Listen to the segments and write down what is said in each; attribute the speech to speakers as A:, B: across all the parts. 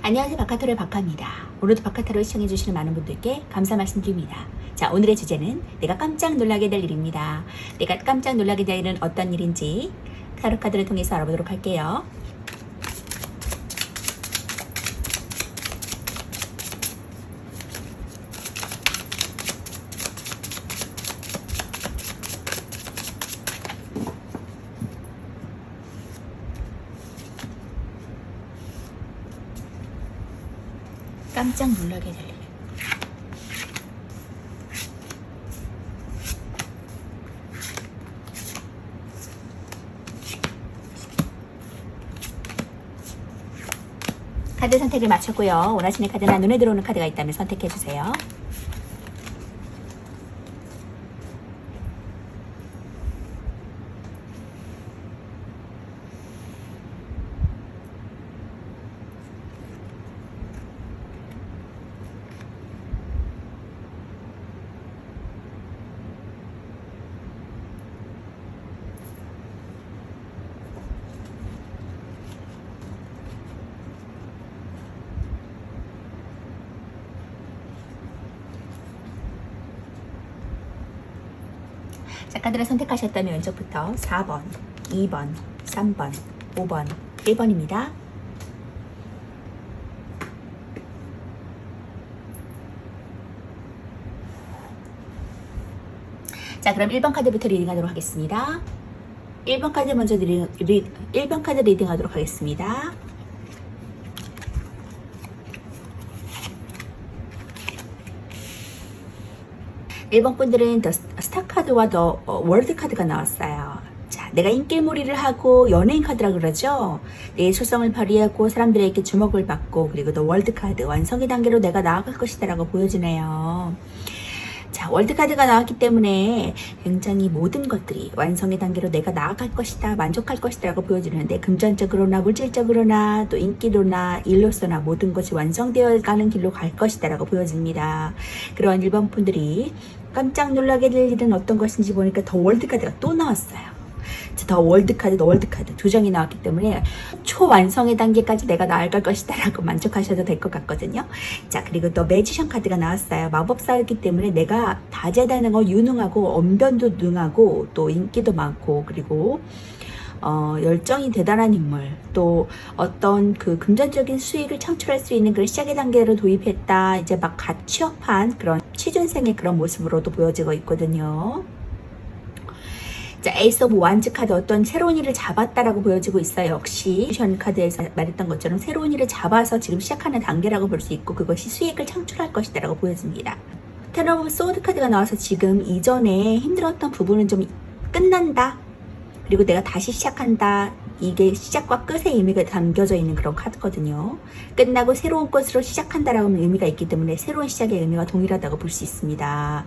A: 안녕하세요. 바카타로의 바카입니다. 오늘도 바카타로 시청해주시는 많은 분들께 감사 말씀드립니다. 자, 오늘의 주제는 내가 깜짝 놀라게 될 일입니다. 내가 깜짝 놀라게 될 일은 어떤 일인지 타로 카드를 통해서 알아보도록 할게요. 깜짝 놀라게 될 일. 카드 선택을 마쳤고요. 원하시는 카드나 눈에 들어오는 카드가 있다면 선택해주세요. 자, 카드를 선택하셨다면 왼쪽부터 4번, 2번, 3번, 5번, 1번입니다. 자, 그럼 1번 카드부터 리딩하도록 하겠습니다. 1번 카드 먼저 1번 카드 리딩하도록 하겠습니다. 일본 분들은 더 스타 카드와 더 월드 카드가 나왔어요. 자, 내가 인기몰이를 하고 연예인 카드라 그러죠. 내 소성을 발휘하고 사람들에게 주목을 받고, 그리고 더 월드 카드 완성의 단계로 내가 나아갈 것이다라고 보여지네요. 자, 월드 카드가 나왔기 때문에 굉장히 모든 것들이 완성의 단계로 내가 나아갈 것이다, 만족할 것이다 라고 보여지는데, 금전적으로나 물질적으로나 또 인기로나 일로서나 모든 것이 완성되어 가는 길로 갈 것이다 라고 보여집니다. 그런 일본 분들이 깜짝 놀라게 될 일은 어떤 것인지 보니까 더 월드 카드가 또 나왔어요. 더 월드 카드 두 장이 나왔기 때문에 초완성의 단계까지 내가 나아갈 것이다 라고 만족하셔도 될 것 같거든요. 자, 그리고 또 매지션 카드가 나왔어요. 마법사였기 때문에 내가 다재다능하고 유능하고 언변도 능하고 또 인기도 많고, 그리고 열정이 대단한 인물, 또 어떤 그 금전적인 수익을 창출할 수 있는 그런 시작의 단계로 도입했다, 이제 막 갓 취업한 그런 취준생의 그런 모습으로도 보여지고 있거든요. 자, 에이스 오브 완즈 카드, 어떤 새로운 일을 잡았다라고 보여지고 있어요. 역시 션 카드에서 말했던 것처럼 새로운 일을 잡아서 지금 시작하는 단계라고 볼 수 있고, 그것이 수익을 창출할 것이다라고 보여집니다. 텐 오브 소드 카드가 나와서 지금 이전에 힘들었던 부분은 좀 끝난다, 그리고 내가 다시 시작한다, 이게 시작과 끝의 의미가 담겨져 있는 그런 카드거든요. 끝나고 새로운 것으로 시작한다라는 의미가 있기 때문에 새로운 시작의 의미가 동일하다고 볼 수 있습니다.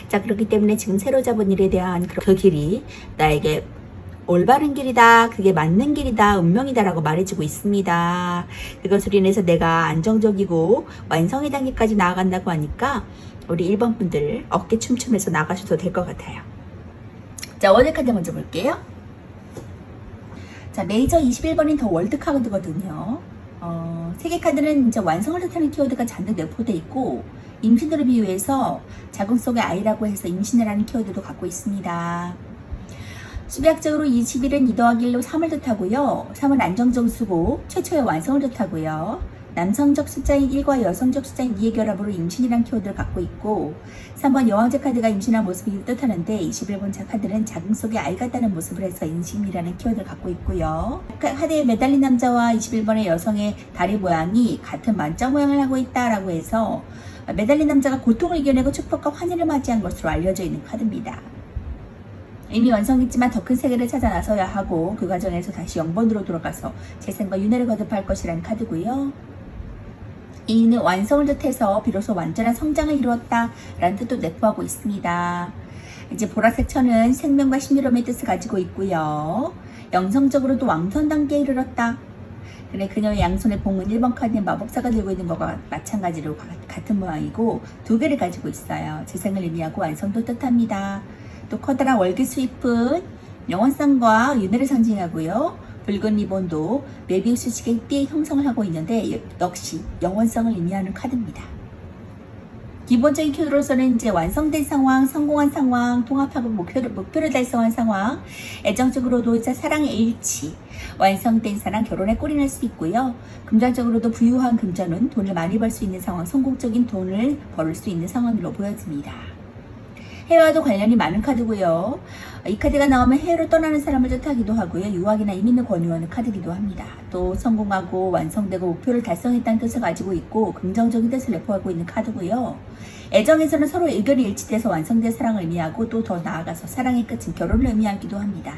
A: 자, 그렇기 때문에 지금 새로 잡은 일에 대한 그 길이 나에게 올바른 길이다, 그게 맞는 길이다, 운명이다 라고 말해주고 있습니다. 그것으로 인해서 내가 안정적이고 완성의 단계까지 나아간다고 하니까 우리 1번 분들 어깨 춤추면서 나가셔도 될 것 같아요. 자, 월드 카드 먼저 볼게요. 자, 메이저 21번인 더 월드 카드거든요. 세계 카드는 이제 완성을 뜻하는 키워드가 잔뜩 내포되어 있고, 임신으로 비유해서 자궁 속의 아이라고 해서 임신을 하는 키워드도 갖고 있습니다. 수비학적으로 21은 2 더하기 1로 3을 뜻하고요. 3은 안정적 수고, 최초의 완성을 뜻하고요. 남성적 숫자인 1과 여성적 숫자인 2의 결합으로 임신이란 키워드를 갖고 있고, 3번 여왕제 카드가 임신한 모습을 뜻하는데, 21번 카드는 자궁 속에 아이 같다는 모습을 해서 임신이라는 키워드를 갖고 있고요. 카드에 매달린 남자와 21번의 여성의 다리 모양이 같은 만자 모양을 하고 있다라고 해서 매달린 남자가 고통을 이겨내고 축복과 환희를 맞이한 것으로 알려져 있는 카드입니다. 이미 완성했지만 더 큰 세계를 찾아 나서야 하고, 그 과정에서 다시 영번으로 돌아가서 재생과 윤회를 거듭할 것이라는 카드고요. 이는 완성을 뜻해서 비로소 완전한 성장을 이루었다 라는 뜻도 내포하고 있습니다. 이제 보라색 천은 생명과 신비로움의 뜻을 가지고 있고요. 영성적으로도 왕성 단계에 이르렀다. 그래, 그녀의 양손에 봉은 1번 카드의 마법사가 들고 있는 것과 마찬가지로 같은 모양이고, 두 개를 가지고 있어요. 재생을 의미하고 완성도 뜻합니다. 또 커다란 월계 수잎은 영원성과 윤회를 상징하고요. 붉은 리본도 메비우스 식의 띠의 형성을 하고 있는데 역시 영원성을 의미하는 카드입니다. 기본적인 큐로서는 이제 완성된 상황, 성공한 상황, 통합하고 목표를 달성한 상황, 애정적으로도 이제 사랑의 일치, 완성된 사랑, 결혼에 꼴이 날 수 있고요. 금전적으로도 부유한 금전은 돈을 많이 벌 수 있는 상황, 성공적인 돈을 벌 수 있는 상황으로 보여집니다. 해외와도 관련이 많은 카드고요. 이 카드가 나오면 해외로 떠나는 사람을 뜻하기도 하고요. 유학이나 이민을 권유하는 카드기도 합니다. 또 성공하고 완성되고 목표를 달성했다는 뜻을 가지고 있고 긍정적인 뜻을 내포하고 있는 카드고요. 애정에서는 서로 의견이 일치돼서 완성된 사랑을 의미하고 또 더 나아가서 사랑의 끝은 결혼을 의미하기도 합니다.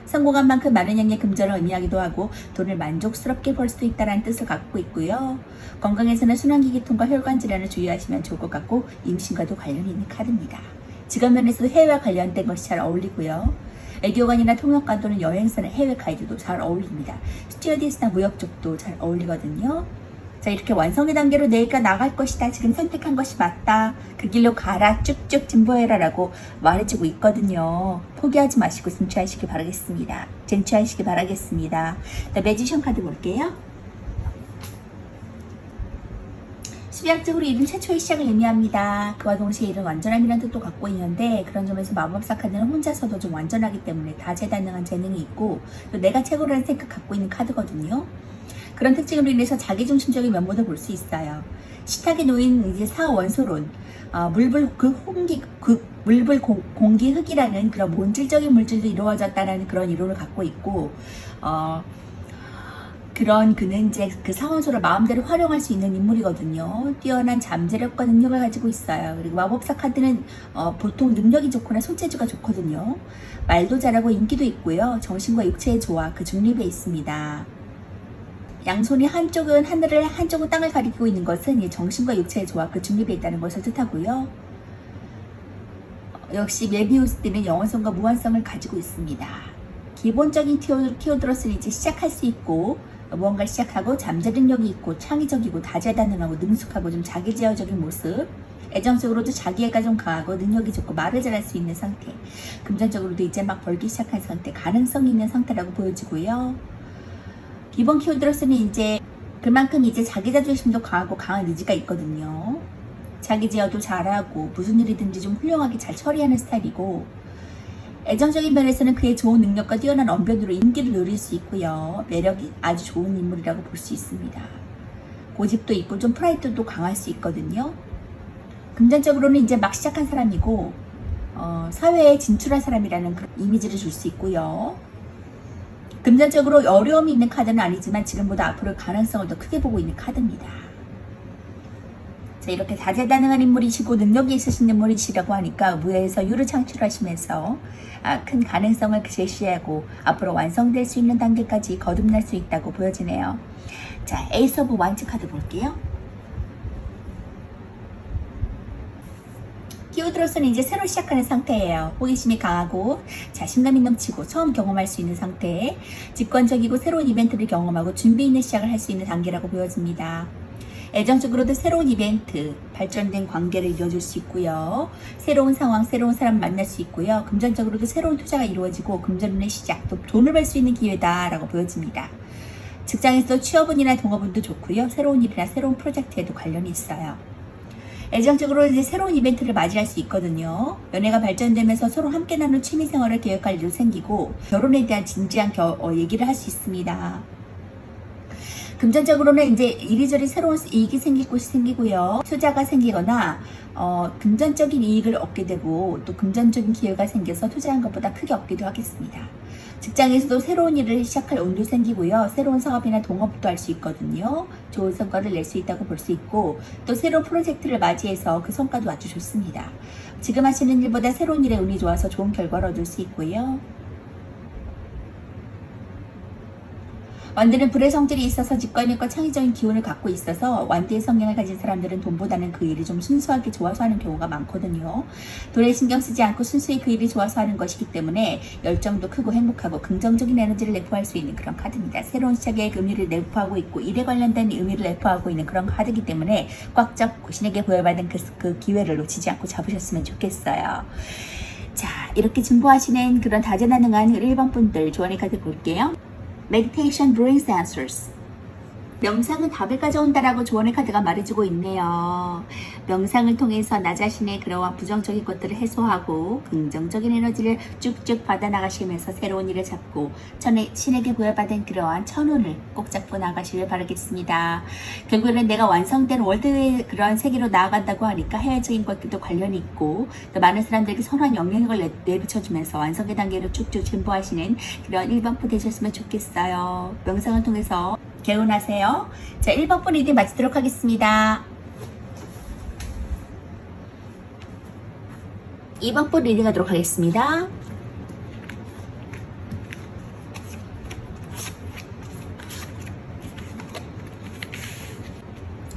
A: 성공한 만큼 많은 양의 금전을 의미하기도 하고 돈을 만족스럽게 벌 수 있다는 뜻을 갖고 있고요. 건강에서는 순환기계통과 혈관 질환을 주의하시면 좋을 것 같고 임신과도 관련이 있는 카드입니다. 직업면에서도 해외와 관련된 것이 잘 어울리고요. 외교관이나 통역관 또는 여행사나 해외 가이드도 잘 어울립니다. 스튜어디스나 무역 쪽도 잘 어울리거든요. 자, 이렇게 완성의 단계로 내가 나갈 것이다. 지금 선택한 것이 맞다. 그 길로 가라. 쭉쭉 진보해라 라고 말해주고 있거든요. 포기하지 마시고 쟁취하시기 바라겠습니다. 쟁취하시기 바라겠습니다. 자, 매지션 카드 볼게요. 수학적으로 이름 최초의 시작을 의미합니다. 그와 동시에 이름 완전함이라는 뜻도 갖고 있는데 그런 점에서 마법사 카드는 혼자서도 좀 완전하기 때문에 다재다능한 재능이 있고 또 내가 최고라는 생각 갖고 있는 카드거든요. 그런 특징으로 인해서 자기중심적인 면모도 볼 수 있어요. 식탁에 놓인 이제 사원소론, 물불 공기 흙이라는 그런 본질적인 물질도 이루어졌다는 그런 이론을 갖고 있고, 그런 그는 이제 그 사원소를 마음대로 활용할 수 있는 인물이거든요. 뛰어난 잠재력과 능력을 가지고 있어요. 그리고 마법사 카드는 보통 능력이 좋거나 손재주가 좋거든요. 말도 잘하고 인기도 있고요. 정신과 육체의 조화, 그 중립에 있습니다. 양손이 한쪽은 하늘을 한쪽은 땅을 가리키고 있는 것은 이 정신과 육체의 조화, 그 중립에 있다는 것을 뜻하고요. 역시 메비우스띠는 영원성과 무한성을 가지고 있습니다. 기본적인 키워드로서는 이제 시작할 수 있고 무언가를 시작하고 잠재력이 있고 창의적이고 다재다능하고 능숙하고 좀 자기제어적인 모습, 애정적으로도 자기애가 좀 강하고 능력이 좋고 말을 잘할 수 있는 상태, 금전적으로도 이제 막 벌기 시작한 상태, 가능성이 있는 상태라고 보여지고요. 기본 키워드로서는 이제 그만큼 이제 자기 자존심도 강하고 강한 의지가 있거든요. 자기 제어도 잘하고 무슨 일이든지 좀 훌륭하게 잘 처리하는 스타일이고 애정적인 면에서는 그의 좋은 능력과 뛰어난 언변으로 인기를 누릴 수 있고요. 매력이 아주 좋은 인물이라고 볼 수 있습니다. 고집도 있고 좀 프라이드도 강할 수 있거든요. 금전적으로는 이제 막 시작한 사람이고 사회에 진출한 사람이라는 그런 이미지를 줄 수 있고요. 금전적으로 어려움이 있는 카드는 아니지만 지금보다 앞으로 가능성을 더 크게 보고 있는 카드입니다. 자, 이렇게 다재다능한 인물이시고 능력이 있으신 인물이시라고 하니까 무예에서 유를 창출하시면서 큰 가능성을 제시하고 앞으로 완성될 수 있는 단계까지 거듭날 수 있다고 보여지네요. 자, 에이스 오브 완츠 카드 볼게요. 키워드로서는 이제 새로 시작하는 상태예요. 호기심이 강하고 자신감이 넘치고 처음 경험할 수 있는 상태, 직관적이고 새로운 이벤트를 경험하고 준비 있는 시작을 할 수 있는 단계라고 보여집니다. 애정적으로도 새로운 이벤트, 발전된 관계를 이어줄 수 있고요. 새로운 상황, 새로운 사람 만날 수 있고요. 금전적으로도 새로운 투자가 이루어지고 금전운의 시작, 또 돈을 벌 수 있는 기회다라고 보여집니다. 직장에서도 취업운이나 동업운도 좋고요. 새로운 일이나 새로운 프로젝트에도 관련이 있어요. 애정적으로 이제 새로운 이벤트를 맞이할 수 있거든요. 연애가 발전되면서 서로 함께 나눌 취미생활을 계획할 일도 생기고 결혼에 대한 진지한 얘기를 할 수 있습니다. 금전적으로는 이제 이리저리 새로운 이익이 생길 곳이 생기고요. 투자가 생기거나 금전적인 이익을 얻게 되고 또 금전적인 기회가 생겨서 투자한 것보다 크게 얻기도 하겠습니다. 직장에서도 새로운 일을 시작할 운도 생기고요. 새로운 사업이나 동업도 할 수 있거든요. 좋은 성과를 낼 수 있다고 볼 수 있고 또 새로운 프로젝트를 맞이해서 그 성과도 아주 좋습니다. 지금 하시는 일보다 새로운 일에 운이 좋아서 좋은 결과를 얻을 수 있고요. 완드는 불의 성질이 있어서 직관력과 창의적인 기운을 갖고 있어서 완드의 성향을 가진 사람들은 돈보다는 그 일이 좀 순수하게 좋아서 하는 경우가 많거든요. 돈에 신경 쓰지 않고 순수히 그 일이 좋아서 하는 것이기 때문에 열정도 크고 행복하고 긍정적인 에너지를 내포할 수 있는 그런 카드입니다. 새로운 시작의 의미를 내포하고 있고 일에 관련된 의미를 내포하고 있는 그런 카드이기 때문에 꽉 잡고 신에게 부여받은 그 기회를 놓치지 않고 잡으셨으면 좋겠어요. 자, 이렇게 증보하시는 그런 다재다능한 1번 분들 조언의 카드 볼게요. Meditation brings answers. 명상은 답을 가져온다라고 조언의 카드가 말해주고 있네요. 명상을 통해서 나 자신의 그러한 부정적인 것들을 해소하고 긍정적인 에너지를 쭉쭉 받아나가시면서 새로운 일을 잡고 신에게 부여받은 그러한 천운을 꼭 잡고 나가시길 바라겠습니다. 결국에는 내가 완성된 월드의 그러한 세계로 나아간다고 하니까 해외적인 것들도 관련이 있고 또 많은 사람들에게 선한 영향력을 내비쳐주면서 완성의 단계로 쭉쭉 진보하시는 그런 1번부 되셨으면 좋겠어요. 명상을 통해서 개운하세요. 자, 1번부 리딩 마치도록 하겠습니다. 2번부 리딩 하도록 하겠습니다.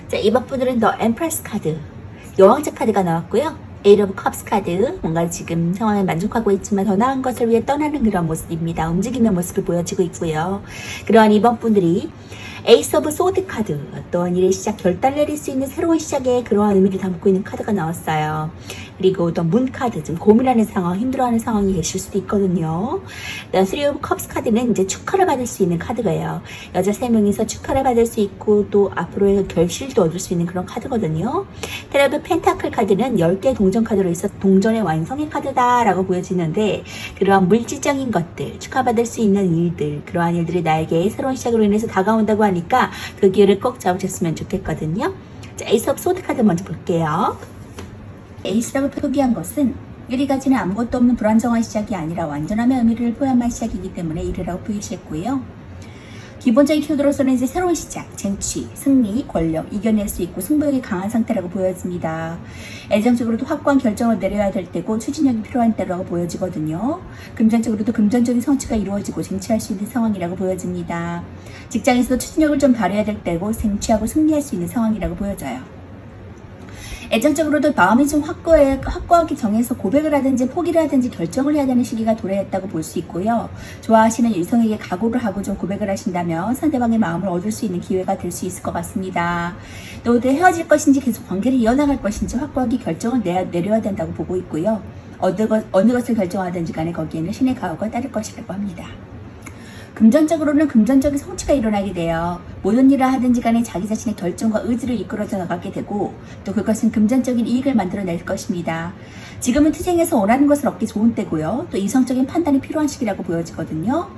A: 자, 2번분들은 더 엠프레스 카드, 여왕자 카드가 나왔고요. 에이트 오브 컵스 카드, 뭔가 지금 상황에 만족하고 있지만 더 나은 것을 위해 떠나는 그런 모습입니다. 움직이는 모습을 보여지고 있고요. 그러한 이번 분들이 에이스 오브 소드 카드, 어떤 일의 시작, 결단을 내릴 수 있는 새로운 시작에 그러한 의미를 담고 있는 카드가 나왔어요. 그리고 또 문 카드, 좀 고민하는 상황, 힘들어하는 상황이 계실 수도 있거든요. 쓰리 오브 컵스 카드는 이제 축하를 받을 수 있는 카드예요. 여자 3명이서 축하를 받을 수 있고 또 앞으로의 결실도 얻을 수 있는 그런 카드거든요. 테라 오브 펜타클 카드는 10개 동전 카드로 있어 동전의 완성의 카드다라고 보여지는데 그러한 물질적인 것들, 축하받을 수 있는 일들, 그러한 일들이 나에게 새로운 시작으로 인해서 다가온다고 하니까 그 기회를 꼭 잡으셨으면 좋겠거든요. 자, 에이스 오브 소드 카드 먼저 볼게요. 에이스라고 표기한 것은 여기까지는 아무것도 없는 불안정한 시작이 아니라 완전함의 의미를 포함한 시작이기 때문에 이르라고 표시했고요. 기본적인 키워드로서는 이제 새로운 시작, 쟁취, 승리, 권력, 이겨낼 수 있고 승부욕이 강한 상태라고 보여집니다. 애정적으로도 확고한 결정을 내려야 될 때고 추진력이 필요한 때라고 보여지거든요. 금전적으로도 금전적인 성취가 이루어지고 쟁취할 수 있는 상황이라고 보여집니다. 직장에서도 추진력을 좀 발휘해야 될 때고 쟁취하고 승리할 수 있는 상황이라고 보여져요. 애정적으로도 마음이 좀 확고하게 정해서 고백을 하든지 포기를 하든지 결정을 해야 되는 시기가 도래했다고 볼 수 있고요. 좋아하시는 이성에게 각오를 하고 좀 고백을 하신다면 상대방의 마음을 얻을 수 있는 기회가 될 수 있을 것 같습니다. 또 헤어질 것인지 계속 관계를 이어나갈 것인지 확고하게 결정을 내려야 된다고 보고 있고요. 어느 것을 결정하든지 간에 거기에는 신의 가호가 따를 것이라고 합니다. 금전적으로는 금전적인 성취가 일어나게 돼요. 모든 일을 하든지 간에 자기 자신의 결정과 의지를 이끌어져 나가게 되고 또 그것은 금전적인 이익을 만들어낼 것입니다. 지금은 투쟁에서 원하는 것을 얻기 좋은 때고요. 또 이성적인 판단이 필요한 시기라고 보여지거든요.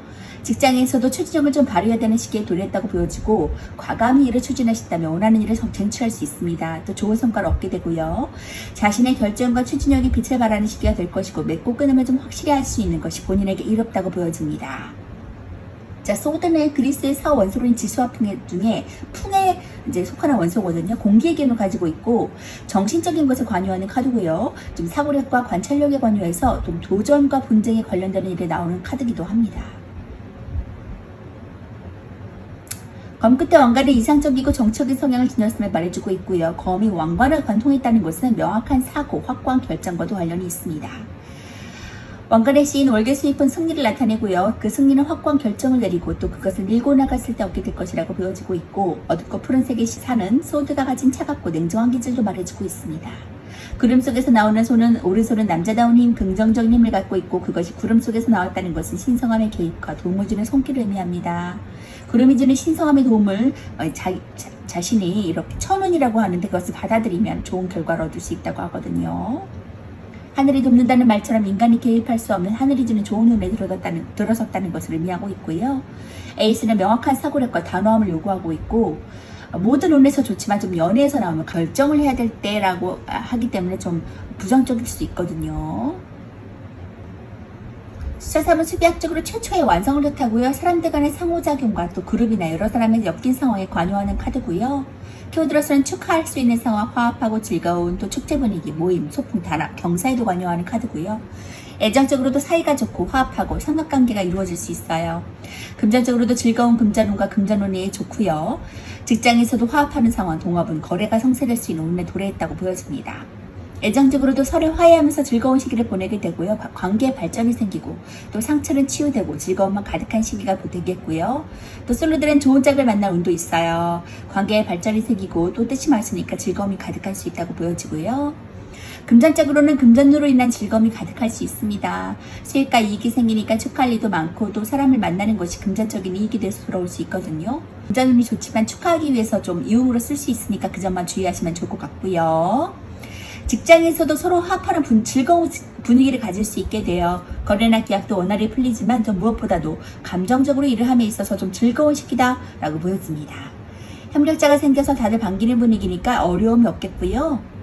A: 직장에서도 추진력을 좀 발휘해야 되는 시기에 도래했다고 보여지고 과감히 일을 추진하신다면 원하는 일을 쟁취할 수 있습니다. 또 좋은 성과를 얻게 되고요. 자신의 결정과 추진력이 빛을 발하는 시기가 될 것이고 맺고 끊으면 좀 확실히 할 수 있는 것이 본인에게 이롭다고 보여집니다. 자, 소드는 그리스의 사 원소로인 지수와 풍해 중에 풍에 이제 속하는 원소거든요. 공기의 기운을 가지고 있고 정신적인 것에 관여하는 카드고요. 좀 사고력과 관찰력에 관여해서 좀 도전과 분쟁에 관련되는 일에 나오는 카드기도 합니다. 검 끝에 왕관의 이상적이고 정적인 성향을 지녔음을 말해주고 있고요. 검이 왕관을 관통했다는 것은 명확한 사고, 확고한 결정과도 관련이 있습니다. 왕관의 시인 월계수입은 승리를 나타내고요. 그 승리는 확고한 결정을 내리고 또 그것을 밀고 나갔을 때 얻게 될 것이라고 보여지고 있고 어둡고 푸른색의 시사는 소드가 가진 차갑고 냉정한 기질도 말해주고 있습니다. 구름 속에서 나오는 소는 오른손은 남자다운 힘, 긍정적인 힘을 갖고 있고 그것이 구름 속에서 나왔다는 것은 신성함의 개입과 도움을 주는 손길을 의미합니다. 구름이 주는 신성함의 도움을 자신이 이렇게 천운이라고 하는데 그것을 받아들이면 좋은 결과를 얻을 수 있다고 하거든요. 하늘이 돕는다는 말처럼 인간이 개입할 수 없는 하늘이 주는 좋은 운에 들어섰다는 것을 의미하고 있고요. 에이스는 명확한 사고력과 단호함을 요구하고 있고 모든 운에서 좋지만 좀 연애에서 나오면 결정을 해야 될 때라고 하기 때문에 좀 부정적일 수 있거든요. 숫자 3은 수비학적으로 최초의 완성을 뜻하고요. 사람들 간의 상호작용과 또 그룹이나 여러 사람의 엮인 상황에 관여하는 카드고요. 키워드로서는 축하할 수 있는 상황, 화합하고 즐거운 또 축제 분위기, 모임, 소풍, 단합, 경사에도 관여하는 카드고요. 애정적으로도 사이가 좋고 화합하고 삼각관계가 이루어질 수 있어요. 금전적으로도 즐거운 금전운과 금전운이 좋고요. 직장에서도 화합하는 상황, 동업은 거래가 성사될 수 있는 운에 도래했다고 보여집니다. 애정적으로도 서로 화해하면서 즐거운 시기를 보내게 되고요. 관계에 발전이 생기고 또 상처는 치유되고 즐거움만 가득한 시기가 되겠고요. 또 솔로들은 좋은 짝을 만날 운도 있어요. 관계에 발전이 생기고 또 뜻이 맞으니까 즐거움이 가득할 수 있다고 보여지고요. 금전적으로는 금전으로 인한 즐거움이 가득할 수 있습니다. 수익과 이익이 생기니까 축하할 일도 많고 또 사람을 만나는 것이 금전적인 이익이 돼서 돌아올 수 있거든요. 금전운이 좋지만 축하하기 위해서 좀 이용으로 쓸 수 있으니까 그 점만 주의하시면 좋을 것 같고요. 직장에서도 서로 화합하는 즐거운 분위기를 가질 수 있게 돼요. 거래나 계약도 원활히 풀리지만 더 무엇보다도 감정적으로 일을 함에 있어서 좀 즐거운 시기다 라고 보여집니다. 협력자가 생겨서 다들 반기는 분위기니까 어려움이 없겠고요.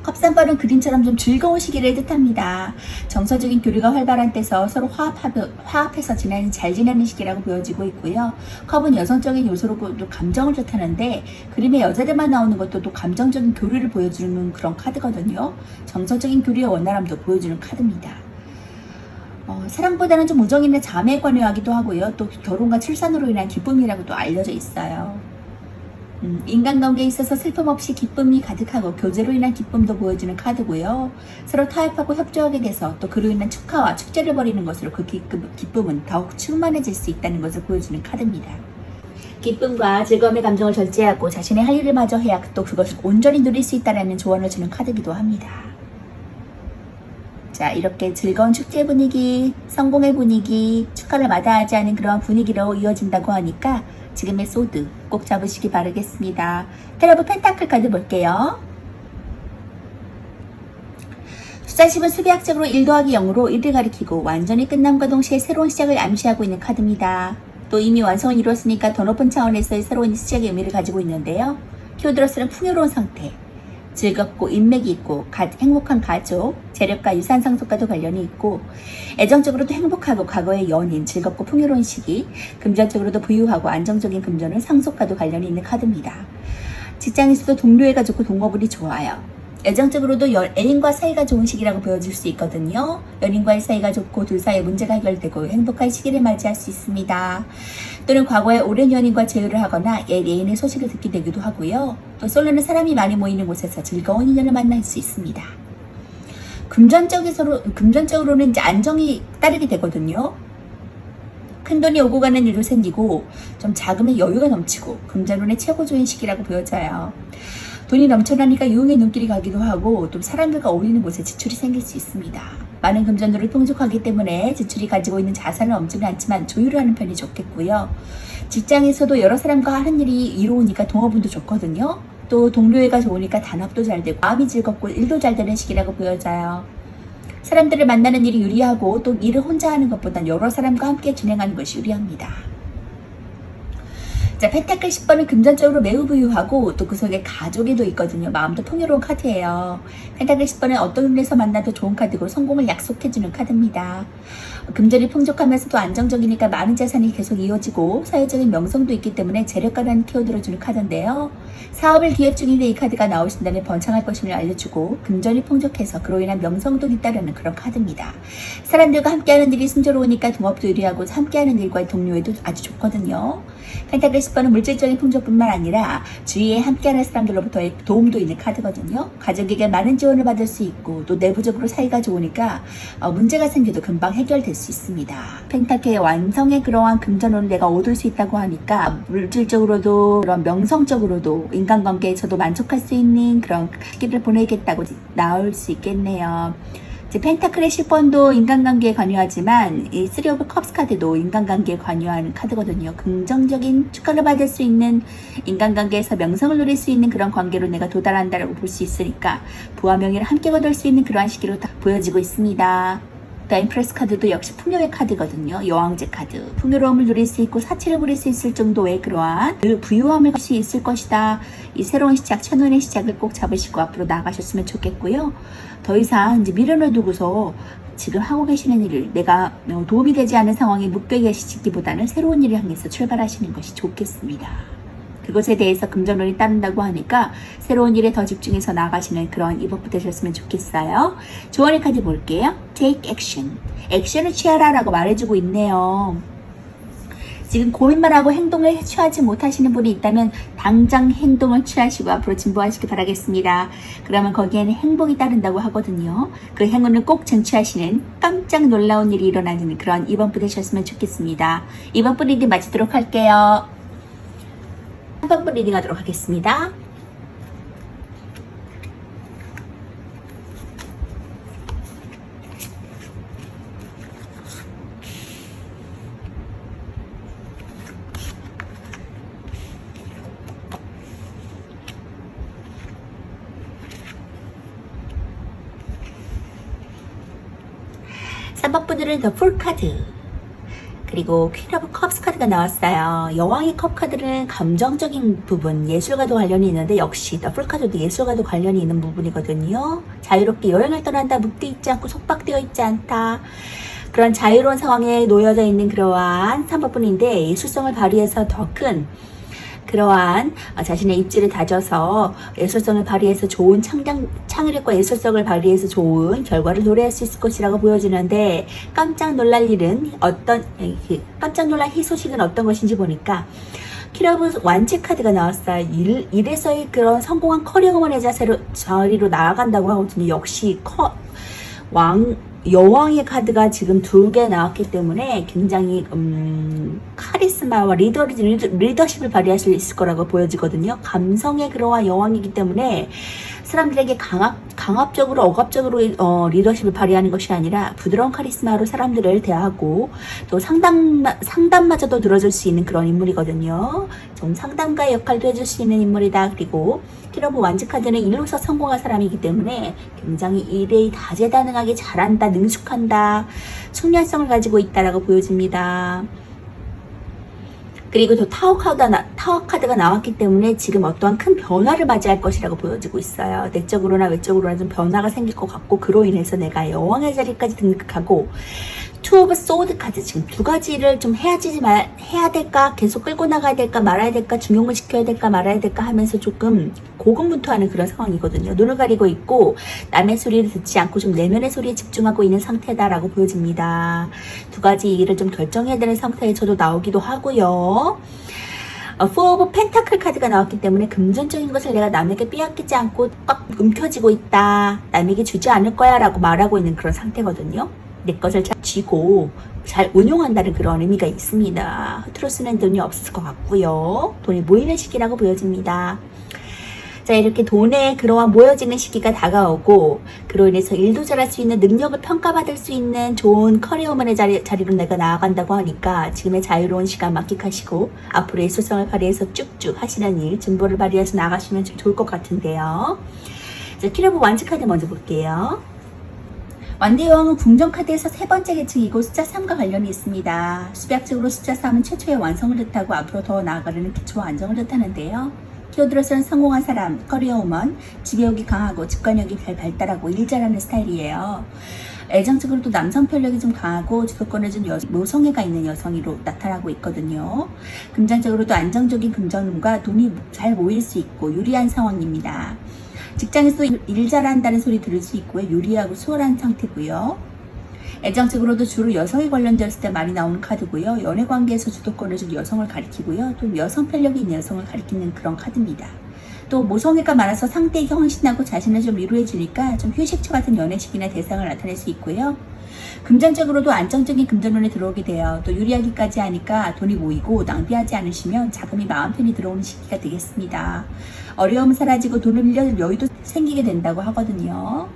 A: 컵상벌은 그림처럼 좀 즐거운 시기를 뜻합니다. 정서적인 교류가 활발한 때서 서로 화합해서 잘 지내는 시기라고 보여지고 있고요. 컵은 여성적인 요소로 또 감정을 뜻하는데 그림에 여자들만 나오는 것도 또 감정적인 교류를 보여주는 그런 카드거든요. 정서적인 교류의 원활함도 보여주는 카드입니다. 사랑보다는 좀 우정이나 자매에 관여하기도 하고요. 또 결혼과 출산으로 인한 기쁨이라고도 알려져 있어요. 인간관계에 있어서 슬픔 없이 기쁨이 가득하고 교제로 인한 기쁨도 보여주는 카드고요. 서로 타협하고 협조하게 돼서 또 그로 인한 축하와 축제를 벌이는 것으로 그 기쁨은 더욱 충만해질 수 있다는 것을 보여주는 카드입니다. 기쁨과 즐거움의 감정을 절제하고 자신의 할 일을 마저 해야 또 그것을 온전히 누릴 수 있다는 조언을 주는 카드이기도 합니다. 자, 이렇게 즐거운 축제 분위기, 성공의 분위기, 축하를 마다하지 않은 그러한 분위기로 이어진다고 하니까 지금의 소드 꼭 잡으시기 바라겠습니다. 테러브 펜타클 카드 볼게요. 숫자 10은 수비학적으로 1 더하기 0으로 1을 가리키고 완전히 끝남과 동시에 새로운 시작을 암시하고 있는 카드입니다. 또 이미 완성을 이루었으니까 더 높은 차원에서의 새로운 시작의 의미를 가지고 있는데요. 키워드로서는 풍요로운 상태, 즐겁고 인맥이 있고 행복한 가족, 재력과 유산 상속과도 관련이 있고 애정적으로도 행복하고 과거의 연인, 즐겁고 풍요로운 시기, 금전적으로도 부유하고 안정적인 금전은 상속과도 관련이 있는 카드입니다. 직장에서도 동료애가 좋고 동업운이 좋아요. 애정적으로도 애인과 사이가 좋은 시기라고 보여질 수 있거든요. 연인과의 사이가 좋고 둘 사이의 문제가 해결되고 행복한 시기를 맞이할 수 있습니다. 또는 과거에 오랜 연인과 재회를 하거나 옛 애인의 소식을 듣게 되기도 하고요. 또 솔로는 사람이 많이 모이는 곳에서 즐거운 인연을 만날 수 있습니다. 금전적으로는 이제 안정이 따르게 되거든요. 큰돈이 오고 가는 일도 생기고 좀 자금의 여유가 넘치고 금전운의 최고 좋은 시기라고 보여져요. 돈이 넘쳐나니까 유흥의 눈길이 가기도 하고 또 사람들과 어울리는 곳에 지출이 생길 수 있습니다. 많은 금전으로 풍족하기 때문에 지출이 가지고 있는 자산은 엄청나지 않지만 조율을 하는 편이 좋겠고요. 직장에서도 여러 사람과 하는 일이 이로우니까 동업운도 좋거든요. 또 동료애가 좋으니까 단합도 잘 되고 마음이 즐겁고 일도 잘 되는 시기라고 보여져요. 사람들을 만나는 일이 유리하고 또 일을 혼자 하는 것보단 여러 사람과 함께 진행하는 것이 유리합니다. 자, 펜타클 10번은 금전적으로 매우 부유하고 또 그 속에 가족에도 있거든요. 마음도 풍요로운 카드예요. 펜타클 10번은 어떤 운에서 만나도 좋은 카드고 성공을 약속해주는 카드입니다. 금전이 풍족하면서도 안정적이니까 많은 자산이 계속 이어지고 사회적인 명성도 있기 때문에 재력가라는 키워드로 주는 카드인데요. 사업을 기획 중인데 이 카드가 나오신다면 번창할 것임을 알려주고 금전이 풍족해서 그로 인한 명성도 잇따르는 그런 카드입니다. 사람들과 함께하는 일이 순조로우니까 동업도 유리하고 함께하는 일과의 동료에도 아주 좋거든요. 펜타클 10번은 물질적인 풍족뿐만 아니라 주위에 함께하는 사람들로부터의 도움도 있는 카드거든요. 가족에게 많은 지원을 받을 수 있고 또 내부적으로 사이가 좋으니까 문제가 생겨도 금방 해결될 수 있습니다. 펜타클의 완성의 그러한 금전운을 내가 얻을 수 있다고 하니까 물질적으로도 그런 명성적으로도 인간관계에서도 만족할 수 있는 그런 시기를 보내겠다고 나올 수 있겠네요. 펜타클의 10번도 인간관계에 관여하지만 이 3 오브 컵스 카드도 인간관계에 관여하는 카드거든요. 긍정적인 축하를 받을 수 있는 인간관계에서 명성을 누릴 수 있는 그런 관계로 내가 도달한다라고 볼 수 있으니까 부와 명예를 함께 거둘 수 있는 그러한 시기로 다 보여지고 있습니다. 더 엠프레스 카드도 역시 풍요의 카드거든요. 여왕제 카드. 풍요로움을 누릴 수 있고 사치를 부릴 수 있을 정도의 그러한 부유함을 갈 수 있을 것이다. 이 새로운 시작, 천운의 시작을 꼭 잡으시고 앞으로 나아가셨으면 좋겠고요. 더 이상 이제 미련을 두고서 지금 하고 계시는 일을 내가 도움이 되지 않은 상황에 묶여 계시기보다는 새로운 일을 향해서 출발하시는 것이 좋겠습니다. 그것에 대해서 금전운이 따른다고 하니까 새로운 일에 더 집중해서 나가시는 그런 이버프 되셨으면 좋겠어요. 조언의 카드 볼게요. Take action. 액션을 취하라 라고 말해주고 있네요. 지금 고민만 하고 행동을 취하지 못하시는 분이 있다면 당장 행동을 취하시고 앞으로 진보하시기 바라겠습니다. 그러면 거기에는 행복이 따른다고 하거든요. 그 행운을 꼭 쟁취하시는 깜짝 놀라운 일이 일어나는 그런 이번부 되셨으면 좋겠습니다. 이번부 리딩 마치도록 할게요. 3번부 리딩 하도록 하겠습니다. 3번 분들은 더 풀 카드, 그리고 퀸 오브 컵스 카드가 나왔어요. 여왕의 컵 카드는 감정적인 부분, 예술과도 관련이 있는데 역시 더 풀 카드도 예술과도 관련이 있는 부분이거든요. 자유롭게 여행을 떠난다, 묶여 있지 않고 속박되어 있지 않다. 그런 자유로운 상황에 놓여져 있는 그러한 3번 분인데 예술성을 발휘해서 더 큰 그러한 자신의 입지를 다져서 예술성을 발휘해서 좋은 창의력과 예술성을 발휘해서 좋은 결과를 노래할 수 있을 것이라고 보여지는데, 깜짝 놀랄 일은 깜짝 놀랄 희소식은 어떤 것인지 보니까 퀸 오브 완치 카드가 나왔어요. 일에서의 그런 성공한 커리어우먼의 자리로 나아간다고 하거든요. 역시 여왕의 카드가 지금 2개 나왔기 때문에 굉장히 카리스마와 리더십을 발휘할 수 있을 거라고 보여지거든요. 감성의 그러한 여왕이기 때문에 사람들에게 강압적으로 억압적으로 리더십을 발휘하는 것이 아니라 부드러운 카리스마로 사람들을 대하고 또 상담마저도 들어줄 수 있는 그런 인물이거든요. 좀 상담가의 역할도 해줄 수 있는 인물이다. 그리고 퀸 오브 완즈 카드는 일로서 성공한 사람이기 때문에 굉장히 일에 다재다능하게 잘한다, 능숙한다, 숙련성을 가지고 있다라고 보여집니다. 그리고 또 타워 카드가 나왔기 때문에 지금 어떠한 큰 변화를 맞이할 것이라고 보여지고 있어요. 내적으로나 외적으로나 좀 변화가 생길 것 같고, 그로 인해서 내가 여왕의 자리까지 등극하고, 투 오브 소드 카드, 지금 2가지를 좀 해야 될까, 계속 끌고 나가야 될까 말아야 될까, 중용을 시켜야 될까 말아야 될까 하면서 조금 고군분투하는 그런 상황이거든요. 눈을 가리고 있고 남의 소리를 듣지 않고 좀 내면의 소리에 집중하고 있는 상태다라고 보여집니다. 2가지 일을 좀 결정해야 되는 상태에 저도 나오기도 하고요. 포 오브 펜타클 카드가 나왔기 때문에 금전적인 것을 내가 남에게 빼앗기지 않고 꽉 움켜쥐고 있다, 남에게 주지 않을 거야 라고 말하고 있는 그런 상태거든요. 내 것을 잘 쥐고 잘 운용한다는 그런 의미가 있습니다. 흐트러 쓰는 돈이 없을 것 같고요. 돈이 모이는 시기라고 보여집니다. 자, 이렇게 돈에 그러한 모여지는 시기가 다가오고, 그로 인해서 일도 잘할 수 있는, 능력을 평가받을 수 있는 좋은 커리어우먼의 자리로 내가 나아간다고 하니까 지금의 자유로운 시간 만끽하시고 앞으로 예술성을 발휘해서 쭉쭉 하시는 일, 진보를 발휘해서 나가시면 좀 좋을 것 같은데요. 자, 퀸 오브 완즈 카드 먼저 볼게요. 완대 여왕은 궁정 카드에서 3번째 계층이고 숫자 3과 관련이 있습니다. 수학적으로 숫자 3은 최초의 완성을 뜻하고 앞으로 더 나아가려는 기초와 안정을 뜻하는데요. 키워드로서는 성공한 사람, 커리어우먼, 지배욕이 강하고 직관력이 잘 발달하고 일 잘하는 스타일이에요. 애정적으로도 남성 편력이 좀 강하고 주도권을 준 모성애가 있는 여성으로 나타나고 있거든요. 금전적으로도 안정적인 금전운과 돈이 잘 모일 수 있고 유리한 상황입니다. 직장에서 일 잘한다는 소리 들을 수 있고요. 유리하고 수월한 상태고요. 애정적으로도 주로 여성이 관련되었을 때 많이 나오는 카드고요. 연애관계에서 주도권을 준 여성을 가리키고요. 또 여성 편력이 있는 여성을 가리키는 그런 카드입니다. 또 모성애가 많아서 상대에게 헌신하고 자신을 좀 위로해 주니까 좀 휴식처 같은 연애식이나 대상을 나타낼 수 있고요. 금전적으로도 안정적인 금전운에 들어오게 돼요. 또 유리하기까지 하니까 돈이 모이고 낭비하지 않으시면 자금이 마음 편히 들어오는 시기가 되겠습니다. 어려움은 사라지고 돈을 빌려줄 여유도 생기게 된다고 하거든요.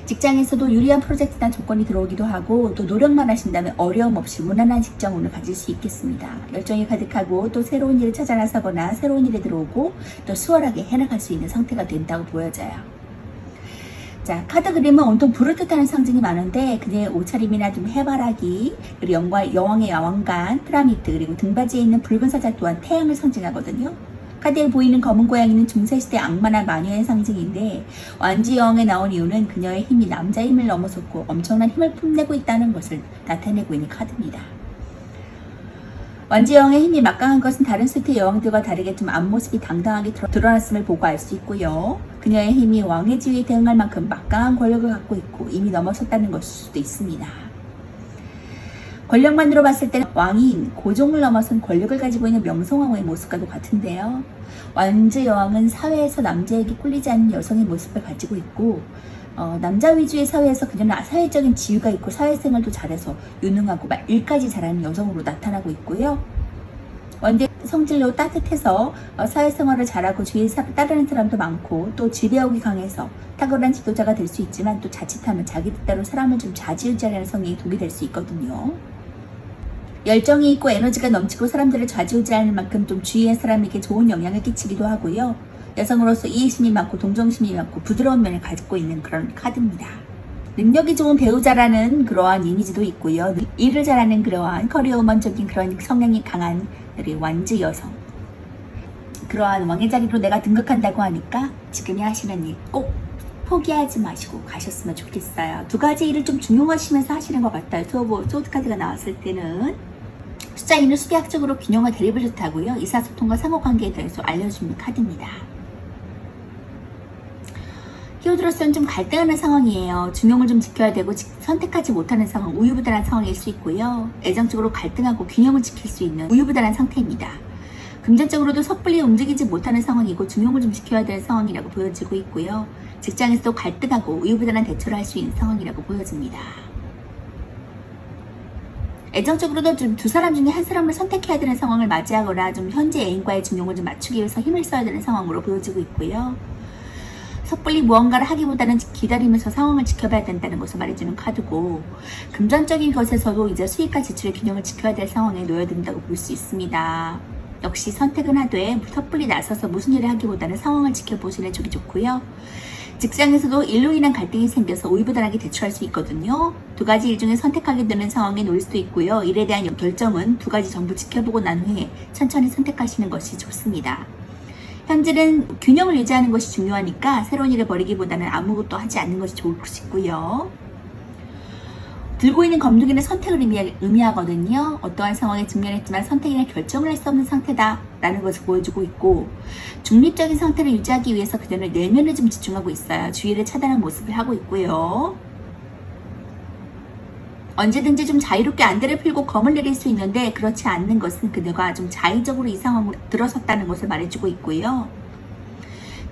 A: 직장에서도 유리한 프로젝트나 조건이 들어오기도 하고, 또 노력만 하신다면 어려움 없이 무난한 직장운을 가질 수 있겠습니다. 열정이 가득하고 또 새로운 일을 찾아 나서거나 새로운 일에 들어오고 또 수월하게 해나갈 수 있는 상태가 된다고 보여져요. 자, 카드 그림은 온통 불을 뜻하는 상징이 많은데 그녀의 옷차림이나 좀 해바라기, 그리고 여왕의 야왕관, 피라미드, 그리고 등받이에 있는 붉은 사자 또한 태양을 상징하거든요. 카드에 보이는 검은 고양이는 중세시대 악마나 마녀의 상징인데, 완지 여왕에 나온 이유는 그녀의 힘이 남자의 힘을 넘어섰고 엄청난 힘을 뽐내고 있다는 것을 나타내고 있는 카드입니다. 완지 여왕의 힘이 막강한 것은 다른 수트 여왕들과 다르게 좀 앞모습이 당당하게 드러났음을 보고 알 수 있고요. 그녀의 힘이 왕의 지위에 대응할 만큼 막강한 권력을 갖고 있고 이미 넘어섰다는 것일 수도 있습니다. 권력만으로 봤을 때는 왕이 고종을 넘어선 권력을 가지고 있는 명성황후의 모습과도 같은데요. 완즈 여왕은 사회에서 남자에게 꿀리지 않는 여성의 모습을 가지고 있고, 남자 위주의 사회에서 그녀는 사회적인 지위가 있고 사회생활도 잘해서 유능하고 일까지 잘하는 여성으로 나타나고 있고요. 완전 성질로 따뜻해서 사회생활을 잘하고 주위에 따르는 사람도 많고, 또 지배욕이 강해서 탁월한 지도자가 될 수 있지만 또 자칫하면 자기 뜻대로 사람을 좀 좌지우지하는 성향이 독이 될 수 있거든요. 열정이 있고 에너지가 넘치고 사람들을 좌지우지하는 만큼 좀 주위의 사람에게 좋은 영향을 끼치기도 하고요. 여성으로서 이해심이 많고 동정심이 많고 부드러운 면을 가지고 있는 그런 카드입니다. 능력이 좋은 배우자라는 그러한 이미지도 있고요. 일을 잘하는 그러한 커리어우먼적인 그런 성향이 강한 우리 완즈 여성. 그러한 왕의 자리로 내가 등극한다고 하니까 지금이 하시는 일 꼭 포기하지 마시고 가셨으면 좋겠어요. 두 가지 일을 좀 중용하시면서 하시는 것 같아요. 소드 카드가 나왔을 때는 숫자 2는 수비학적으로 균형과 대립을 뜻하고요. 의사소통과 상호관계에 대해서 알려주는 카드입니다. 히어로로서는 좀 갈등하는 상황이에요. 중용을 좀 지켜야 되고 선택하지 못하는 상황, 우유부단한 상황일 수 있고요. 애정적으로 갈등하고 균형을 지킬 수 있는 우유부단한 상태입니다. 금전적으로도 섣불리 움직이지 못하는 상황이고 중용을 좀 지켜야 될 상황이라고 보여지고 있고요. 직장에서도 갈등하고 우유부단한 대처를 할 수 있는 상황이라고 보여집니다. 애정적으로도 좀 두 사람 중에 한 사람을 선택해야 되는 상황을 맞이하거나 좀 현재 애인과의 중용을 좀 맞추기 위해서 힘을 써야 되는 상황으로 보여지고 있고요. 섣불리 무언가를 하기보다는 기다리면서 상황을 지켜봐야 된다는 것을 말해주는 카드고, 금전적인 것에서도 이제 수익과 지출의 균형을 지켜야 될 상황에 놓여든다고 볼 수 있습니다. 역시 선택은 하되 섣불리 나서서 무슨 일을 하기보다는 상황을 지켜보시는 쪽이 좋고요. 직장에서도 일로 인한 갈등이 생겨서 우유부단하게 대처할 수 있거든요. 두 가지 일 중에 선택하게 되는 상황에 놓일 수도 있고요. 일에 대한 결정은 두 가지 전부 지켜보고 난 후에 천천히 선택하시는 것이 좋습니다. 현재는 균형을 유지하는 것이 중요하니까 새로운 일을 벌이기보다는 아무것도 하지 않는 것이 좋을 것이고요. 들고 있는 검둥이는 선택을 의미하거든요. 어떠한 상황에 직면했지만 선택이나 결정을 할 수 없는 상태다라는 것을 보여주고 있고, 중립적인 상태를 유지하기 위해서 그녀는 내면에 좀 집중하고 있어요. 주의를 차단하는 모습을 하고 있고요. 언제든지 좀 자유롭게 안대를 풀고 검을 내릴 수 있는데 그렇지 않는 것은 그녀가 좀 자의적으로 이 상황으로 들어섰다는 것을 말해주고 있고요.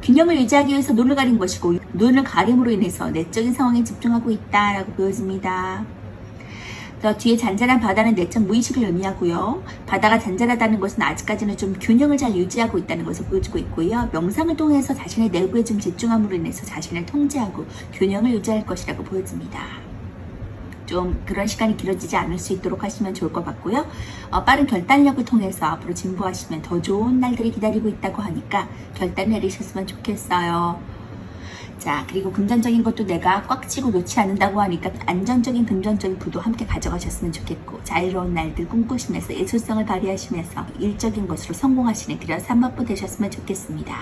A: 균형을 유지하기 위해서 눈을 가린 것이고, 눈을 가림으로 인해서 내적인 상황에 집중하고 있다라고 보여집니다. 더 뒤에 잔잔한 바다는 내적 무의식을 의미하고요. 바다가 잔잔하다는 것은 아직까지는 좀 균형을 잘 유지하고 있다는 것을 보여주고 있고요. 명상을 통해서 자신의 내부에 좀 집중함으로 인해서 자신을 통제하고 균형을 유지할 것이라고 보여집니다. 좀 그런 시간이 길어지지 않을 수 있도록 하시면 좋을 것 같고요. 빠른 결단력을 통해서 앞으로 진보하시면 더 좋은 날들이 기다리고 있다고 하니까 결단 내리셨으면 좋겠어요. 자, 그리고 금전적인 것도 내가 꽉 쥐고 놓지 않는다고 하니까 안정적인 금전적인 부도 함께 가져가셨으면 좋겠고, 자유로운 날들 꿈꾸시면서 예술성을 발휘하시면서 일적인 것으로 성공하시는 그런 산업부 되셨으면 좋겠습니다.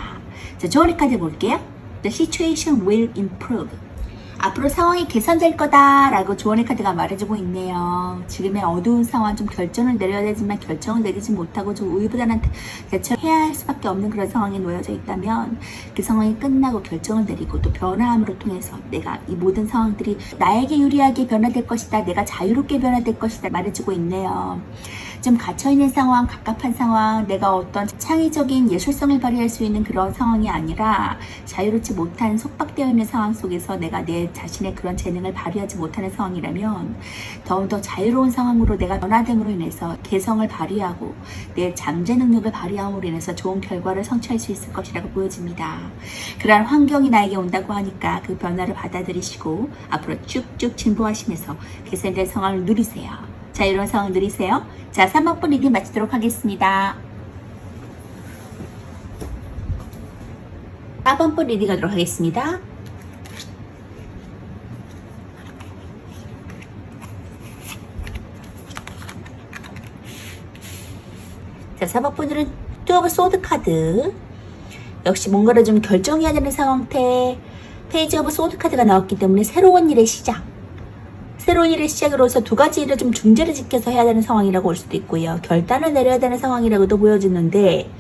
A: 자, 조언의 카드 볼게요. The situation will improve. 앞으로 상황이 개선될 거다라고 조언의 카드가 말해주고 있네요. 지금의 어두운 상황, 좀 결정을 내려야 되지만 결정을 내리지 못하고 좀 우유부단한 대처해야 할 수밖에 없는 그런 상황에 놓여져 있다면, 그 상황이 끝나고 결정을 내리고 또 변화함으로 통해서 내가 이 모든 상황들이 나에게 유리하게 변화될 것이다, 내가 자유롭게 변화될 것이다 말해주고 있네요. 좀 갇혀있는 상황, 갑갑한 상황, 내가 어떤 창의적인 예술성을 발휘할 수 있는 그런 상황이 아니라 자유롭지 못한 속박되어 있는 상황 속에서 내가 내 자신의 그런 재능을 발휘하지 못하는 상황이라면, 더욱더 자유로운 상황으로 내가 변화됨으로 인해서 개성을 발휘하고 내 잠재 능력을 발휘함으로 인해서 좋은 결과를 성취할 수 있을 것이라고 보여집니다. 그러한 환경이 나에게 온다고 하니까 그 변화를 받아들이시고 앞으로 쭉쭉 진보하시면서 개선될 상황을 누리세요. 자유로운 상황을 누리세요. 자, 3번분 리딩 마치도록 하겠습니다. 4번분 리딩 하도록 하겠습니다. 자, 4번분들은 투 오브 소드 카드. 역시 뭔가를 좀 결정해야 되는 상태. 페이지 오브 소드 카드가 나왔기 때문에 새로운 일의 시작. 새로운 일의 시작으로서 두 가지 일을 좀 중재를 지켜서 해야 되는 상황이라고 볼 수도 있고요. 결단을 내려야 되는 상황이라고도 보여지는데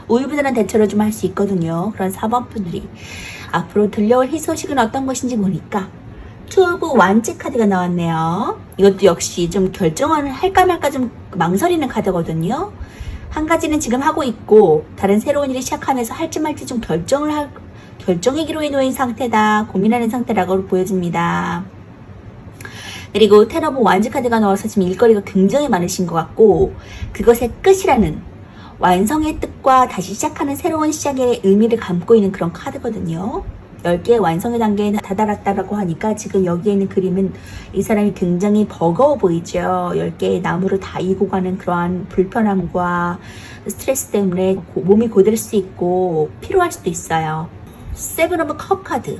A: 우유부단한 대처를 좀 할 수 있거든요. 그런 4번 분들이 앞으로 들려올 희소식은 어떤 것인지 보니까 투 오브 완즈 카드가 나왔네요. 이것도 역시 좀 결정을 할까 말까 좀 망설이는 카드거든요. 한 가지는 지금 하고 있고 다른 새로운 일을 시작하면서 할지 말지 좀 결정의 기로에 놓인 상태다, 고민하는 상태라고 보여집니다. 그리고 텐 오브 완즈 카드가 나와서 지금 일거리가 굉장히 많으신 것 같고, 그것의 끝이라는 완성의 뜻과 다시 시작하는 새로운 시작의 의미를 담고 있는 그런 카드거든요. 10개의 완성의 단계에 다다랐다라고 하니까 지금 여기에 있는 그림은 이 사람이 굉장히 버거워 보이죠. 10개의 나무를 다 이고 가는 그러한 불편함과 스트레스 때문에 몸이 고될 수 있고 피로할 수도 있어요. 세븐 오브 컵 카드.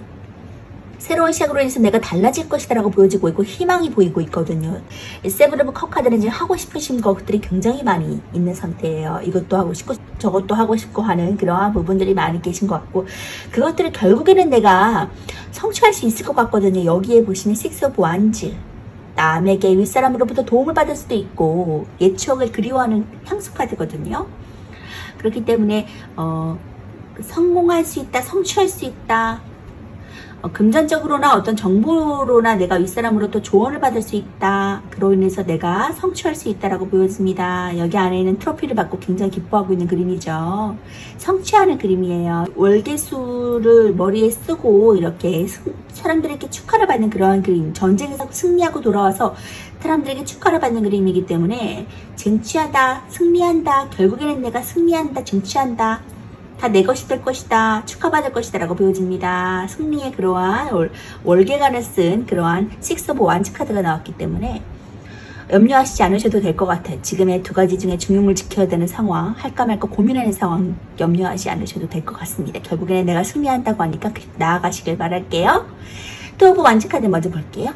A: 새로운 시작으로 인해서 내가 달라질 것이다라고 보여지고 있고 희망이 보이고 있거든요. 이 세븐 오브 컵 카드는 지금 하고 싶으신 것들이 굉장히 많이 있는 상태예요. 이것도 하고 싶고 저것도 하고 싶고 하는 그러한 부분들이 많이 계신 것 같고 그것들을 결국에는 내가 성취할 수 있을 것 같거든요. 여기에 보시는 식스 오브 완즈 남에게 윗사람으로부터 도움을 받을 수도 있고 옛 추억을 그리워하는 향수 카드거든요. 그렇기 때문에 성공할 수 있다, 성취할 수 있다, 금전적으로나 어떤 정보로나 내가 윗사람으로부터 조언을 받을 수 있다. 그로 인해서 내가 성취할 수 있다라고 보여집니다. 여기 안에는 트로피를 받고 굉장히 기뻐하고 있는 그림이죠. 성취하는 그림이에요. 월계수를 머리에 쓰고 이렇게 사람들에게 축하를 받는 그러한 그림. 전쟁에서 승리하고 돌아와서 사람들에게 축하를 받는 그림이기 때문에 쟁취하다, 승리한다, 결국에는 내가 승리한다, 쟁취한다. 다 내 것이 될 것이다, 축하받을 것이다 라고 보여집니다. 승리의 그러한 월계관을 쓴 그러한 식스 오브 완즈 카드가 나왔기 때문에 염려하시지 않으셔도 될 것 같아요. 지금의 두 가지 중에 중용을 지켜야 되는 상황, 할까 말까 고민하는 상황 염려하지 않으셔도 될 것 같습니다. 결국에는 내가 승리한다고 하니까 나아가시길 바랄게요. 투 오브 완즈 카드 먼저 볼게요.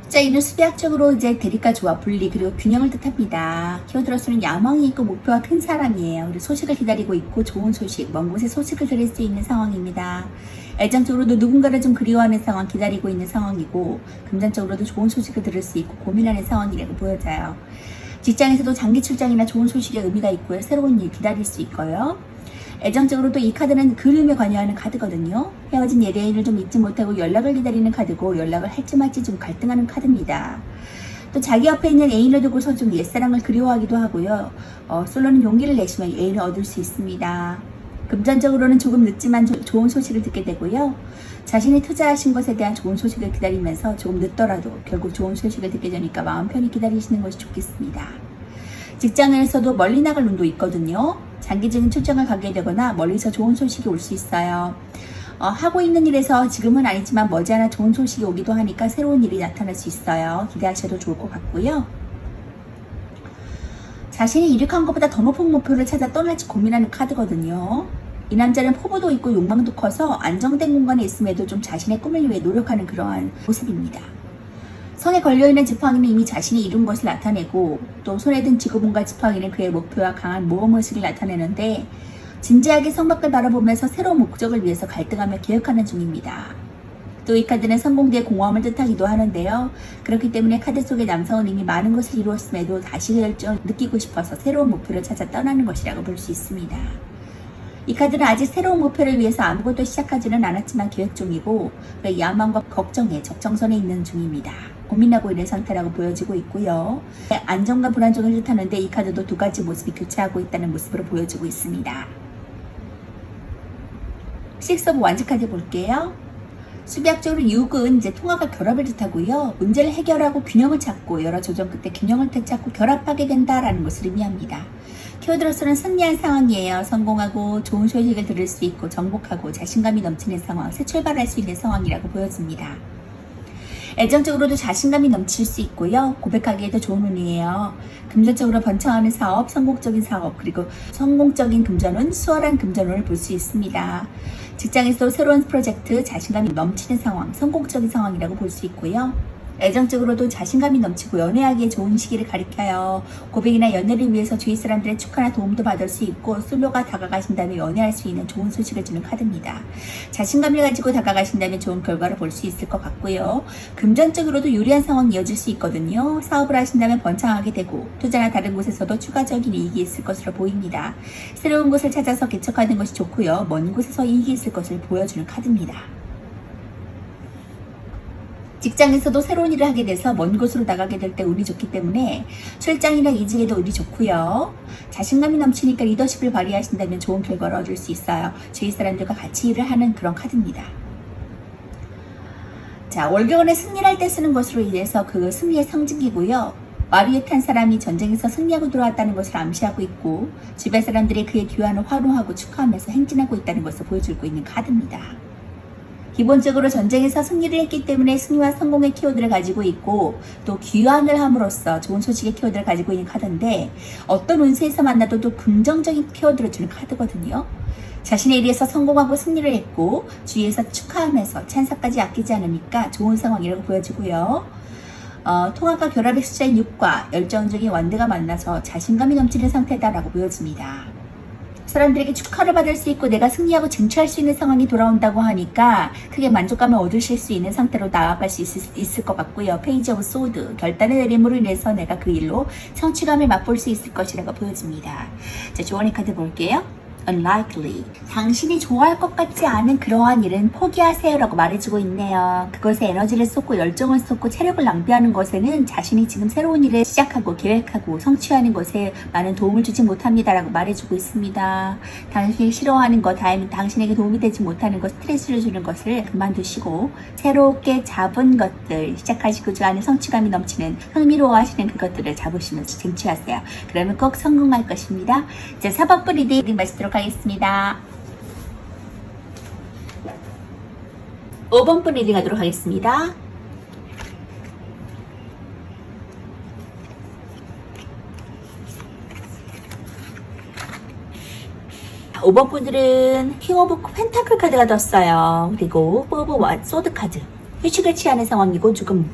A: 자, 이는 수비학적으로 이제 대립과 조합, 분리, 그리고 균형을 뜻합니다. 키워드로서는 야망이 있고 목표가 큰 사람이에요. 그리고 소식을 기다리고 있고 좋은 소식, 먼 곳에 소식을 들을 수 있는 상황입니다. 애정적으로도 누군가를 좀 그리워하는 상황, 기다리고 있는 상황이고 금전적으로도 좋은 소식을 들을 수 있고 고민하는 상황이라고 보여져요. 직장에서도 장기 출장이나 좋은 소식의 의미가 있고요. 새로운 일 기다릴 수 있고요. 애정적으로도 이 카드는 그림에 관여하는 카드거든요. 헤어진 연예인을 좀 잊지 못하고 연락을 기다리는 카드고 연락을 할지 말지 좀 갈등하는 카드입니다. 또 자기 옆에 있는 애인을 두고서 좀 옛사랑을 그리워하기도 하고요. 솔로는 용기를 내시면 애인을 얻을 수 있습니다. 금전적으로는 조금 늦지만 좋은 소식을 듣게 되고요. 자신이 투자하신 것에 대한 좋은 소식을 기다리면서 조금 늦더라도 결국 좋은 소식을 듣게 되니까 마음 편히 기다리시는 것이 좋겠습니다. 직장에서도 멀리 나갈 운도 있거든요. 장기적인 출장을 가게 되거나 멀리서 좋은 소식이 올 수 있어요. 하고 있는 일에서 지금은 아니지만 머지않아 좋은 소식이 오기도 하니까 새로운 일이 나타날 수 있어요. 기대하셔도 좋을 것 같고요. 자신이 이룩한 것보다 더 높은 목표를 찾아 떠날지 고민하는 카드거든요. 이 남자는 포부도 있고 욕망도 커서 안정된 공간에 있음에도 좀 자신의 꿈을 위해 노력하는 그러한 모습입니다. 손에 걸려있는 지팡이는 이미 자신이 이룬 것을 나타내고 또 손에 든 지구본과 지팡이는 그의 목표와 강한 모험의식을 나타내는데 진지하게 성밖을 바라보면서 새로운 목적을 위해서 갈등하며 계획하는 중입니다. 또 이 카드는 성공 뒤의 공허함을 뜻하기도 하는데요. 그렇기 때문에 카드 속의 남성은 이미 많은 것을 이루었음에도 다시 결정을 느끼고 싶어서 새로운 목표를 찾아 떠나는 것이라고 볼 수 있습니다. 이 카드는 아직 새로운 목표를 위해서 아무것도 시작하지는 않았지만 계획 중이고 야망과 걱정에 적정선에 있는 중입니다. 고민하고 있는 상태라고 보여지고 있고요. 안정과 불안정을 뜻하는데 이 카드도 두 가지 모습이 교차하고 있다는 모습으로 보여지고 있습니다. 식스 오브 완즈 카드 볼게요. 수비학적으로 6은 이제 통합과 결합을 뜻하고요. 문제를 해결하고 균형을 찾고 여러 조정 끝에 균형을 되찾고 결합하게 된다라는 것을 의미합니다. 키워드로서는 승리한 상황이에요. 성공하고 좋은 소식을 들을 수 있고 정복하고 자신감이 넘치는 상황, 새 출발할 수 있는 상황이라고 보여집니다. 애정적으로도 자신감이 넘칠 수 있고요. 고백하기에도 좋은 운이에요. 금전적으로 번창하는 사업, 성공적인 사업, 그리고 성공적인 금전운, 수월한 금전운을 볼 수 있습니다. 직장에서 새로운 프로젝트, 자신감이 넘치는 상황, 성공적인 상황이라고 볼 수 있고요. 애정적으로도 자신감이 넘치고 연애하기에 좋은 시기를 가리켜요. 고백이나 연애를 위해서 주위 사람들의 축하나 도움도 받을 수 있고 솔로가 다가가신다면 연애할 수 있는 좋은 소식을 주는 카드입니다. 자신감을 가지고 다가가신다면 좋은 결과를 볼 수 있을 것 같고요. 금전적으로도 유리한 상황이 이어질 수 있거든요. 사업을 하신다면 번창하게 되고 투자나 다른 곳에서도 추가적인 이익이 있을 것으로 보입니다. 새로운 곳을 찾아서 개척하는 것이 좋고요. 먼 곳에서 이익이 있을 것을 보여주는 카드입니다. 직장에서도 새로운 일을 하게 돼서 먼 곳으로 나가게 될 때 운이 좋기 때문에 출장이나 이직에도 운이 좋고요. 자신감이 넘치니까 리더십을 발휘하신다면 좋은 결과를 얻을 수 있어요. 주위 사람들과 같이 일을 하는 그런 카드입니다. 자, 월경원에 승리할 때 쓰는 것으로 인해서 그 승리의 상징이고요. 말 위에 탄 사람이 전쟁에서 승리하고 돌아왔다는 것을 암시하고 있고 주변 사람들이 그의 귀환을 환호하고 축하하면서 행진하고 있다는 것을 보여주고 있는 카드입니다. 기본적으로 전쟁에서 승리를 했기 때문에 승리와 성공의 키워드를 가지고 있고 또 귀환을 함으로써 좋은 소식의 키워드를 가지고 있는 카드인데 어떤 운세에서 만나도 또 긍정적인 키워드를 주는 카드거든요. 자신의 일에서 성공하고 승리를 했고 주위에서 축하하면서 찬사까지 아끼지 않으니까 좋은 상황이라고 보여지고요. 통합과 결합의 숫자인 6과 열정적인 완드가 만나서 자신감이 넘치는 상태다라고 보여집니다. 사람들에게 축하를 받을 수 있고 내가 승리하고 쟁취할 수 있는 상황이 돌아온다고 하니까 크게 만족감을 얻으실 수 있는 상태로 나아갈 수 있을 것 같고요. 페이지 오브 소드, 결단의 내림으로 인해서 내가 그 일로 성취감을 맛볼 수 있을 것이라고 보여집니다. 자, 조언의 카드 볼게요. Unlikely. 당신이 좋아할 것 같지 않은 그러한 일은 포기하세요 라고 말해주고 있네요. 그것에 에너지를 쏟고 열정을 쏟고 체력을 낭비하는 것에는 자신이 지금 새로운 일을 시작하고 계획하고 성취하는 것에 많은 도움을 주지 못합니다 라고 말해주고 있습니다. 당신이 싫어하는 것, 당신에게 도움이 되지 못하는 것, 스트레스를 주는 것을 그만두시고 새롭게 잡은 것들, 시작하시고 좋아하는 성취감이 넘치는 흥미로워하시는 그것들을 잡으시면서 쟁취하세요. 그러면 꼭 성공할 것입니다. 자, 4번분 리딩 마치도록 하겠습니다. 5번분 리딩 하도록 하겠습니다. 5번 분들은 킹 오브 펜타클 카드가 떴어요. 그리고 포브 소드 카드. 휴식을 취하는 상황이고 조금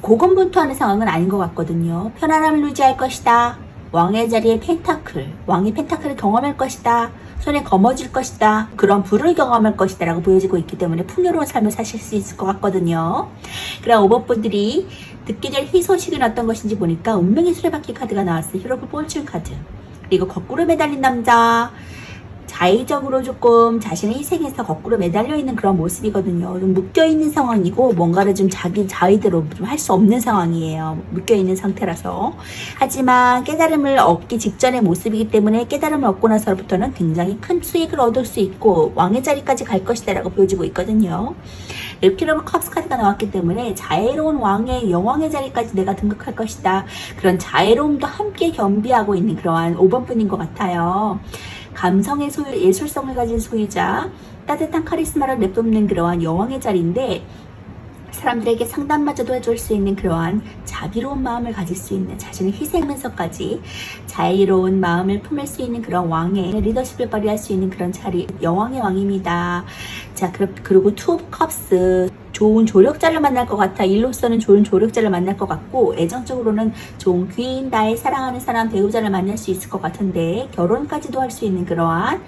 A: 고군분투하는 상황은 아닌 것 같거든요. 편안함을 유지할 것이다. 왕의 자리에 펜타클, 왕이 펜타클을 경험할 것이다. 손에 거머쥘 것이다. 그런 불을 경험할 것이다 라고 보여지고 있기 때문에 풍요로운 삶을 사실 수 있을 것 같거든요. 그럼 5번 분들이 듣게 될 희소식은 어떤 것인지 보니까 운명의 수레바퀴 카드가 나왔어요. 히로프 폴춘 카드. 그리고 거꾸로 매달린 남자. 자의적으로 조금 자신의 희생에서 거꾸로 매달려 있는 그런 모습이거든요. 좀 묶여 있는 상황이고 뭔가를 좀 자기 자의대로 좀 할 수 없는 상황이에요. 묶여 있는 상태라서. 하지만 깨달음을 얻기 직전의 모습이기 때문에 깨달음을 얻고 나서부터는 굉장히 큰 수익을 얻을 수 있고 왕의 자리까지 갈 것이다 라고 보여지고 있거든요. 랩키러브 컵스 카드가 나왔기 때문에 자애로운 왕의 여왕의 자리까지 내가 등극할 것이다. 그런 자애로움도 함께 겸비하고 있는 그러한 5번 분인 것 같아요. 감성의 소유, 예술성을 가진 소유자, 따뜻한 카리스마를 내뿜는 그러한 여왕의 자리인데 사람들에게 상담마저도 해줄 수 있는 그러한 자비로운 마음을 가질 수 있는 자신을 희생하면서까지 자유로운 마음을 품을 수 있는 그런 왕의 리더십을 발휘할 수 있는 그런 자리, 여왕의 왕입니다. 자, 그리고 투 오브 컵스. 좋은 조력자를 만날 것 같아. 일로서는 좋은 조력자를 만날 것 같고 애정적으로는 좋은 귀인, 나의 사랑하는 사람, 배우자를 만날 수 있을 것 같은데 결혼까지도 할 수 있는 그러한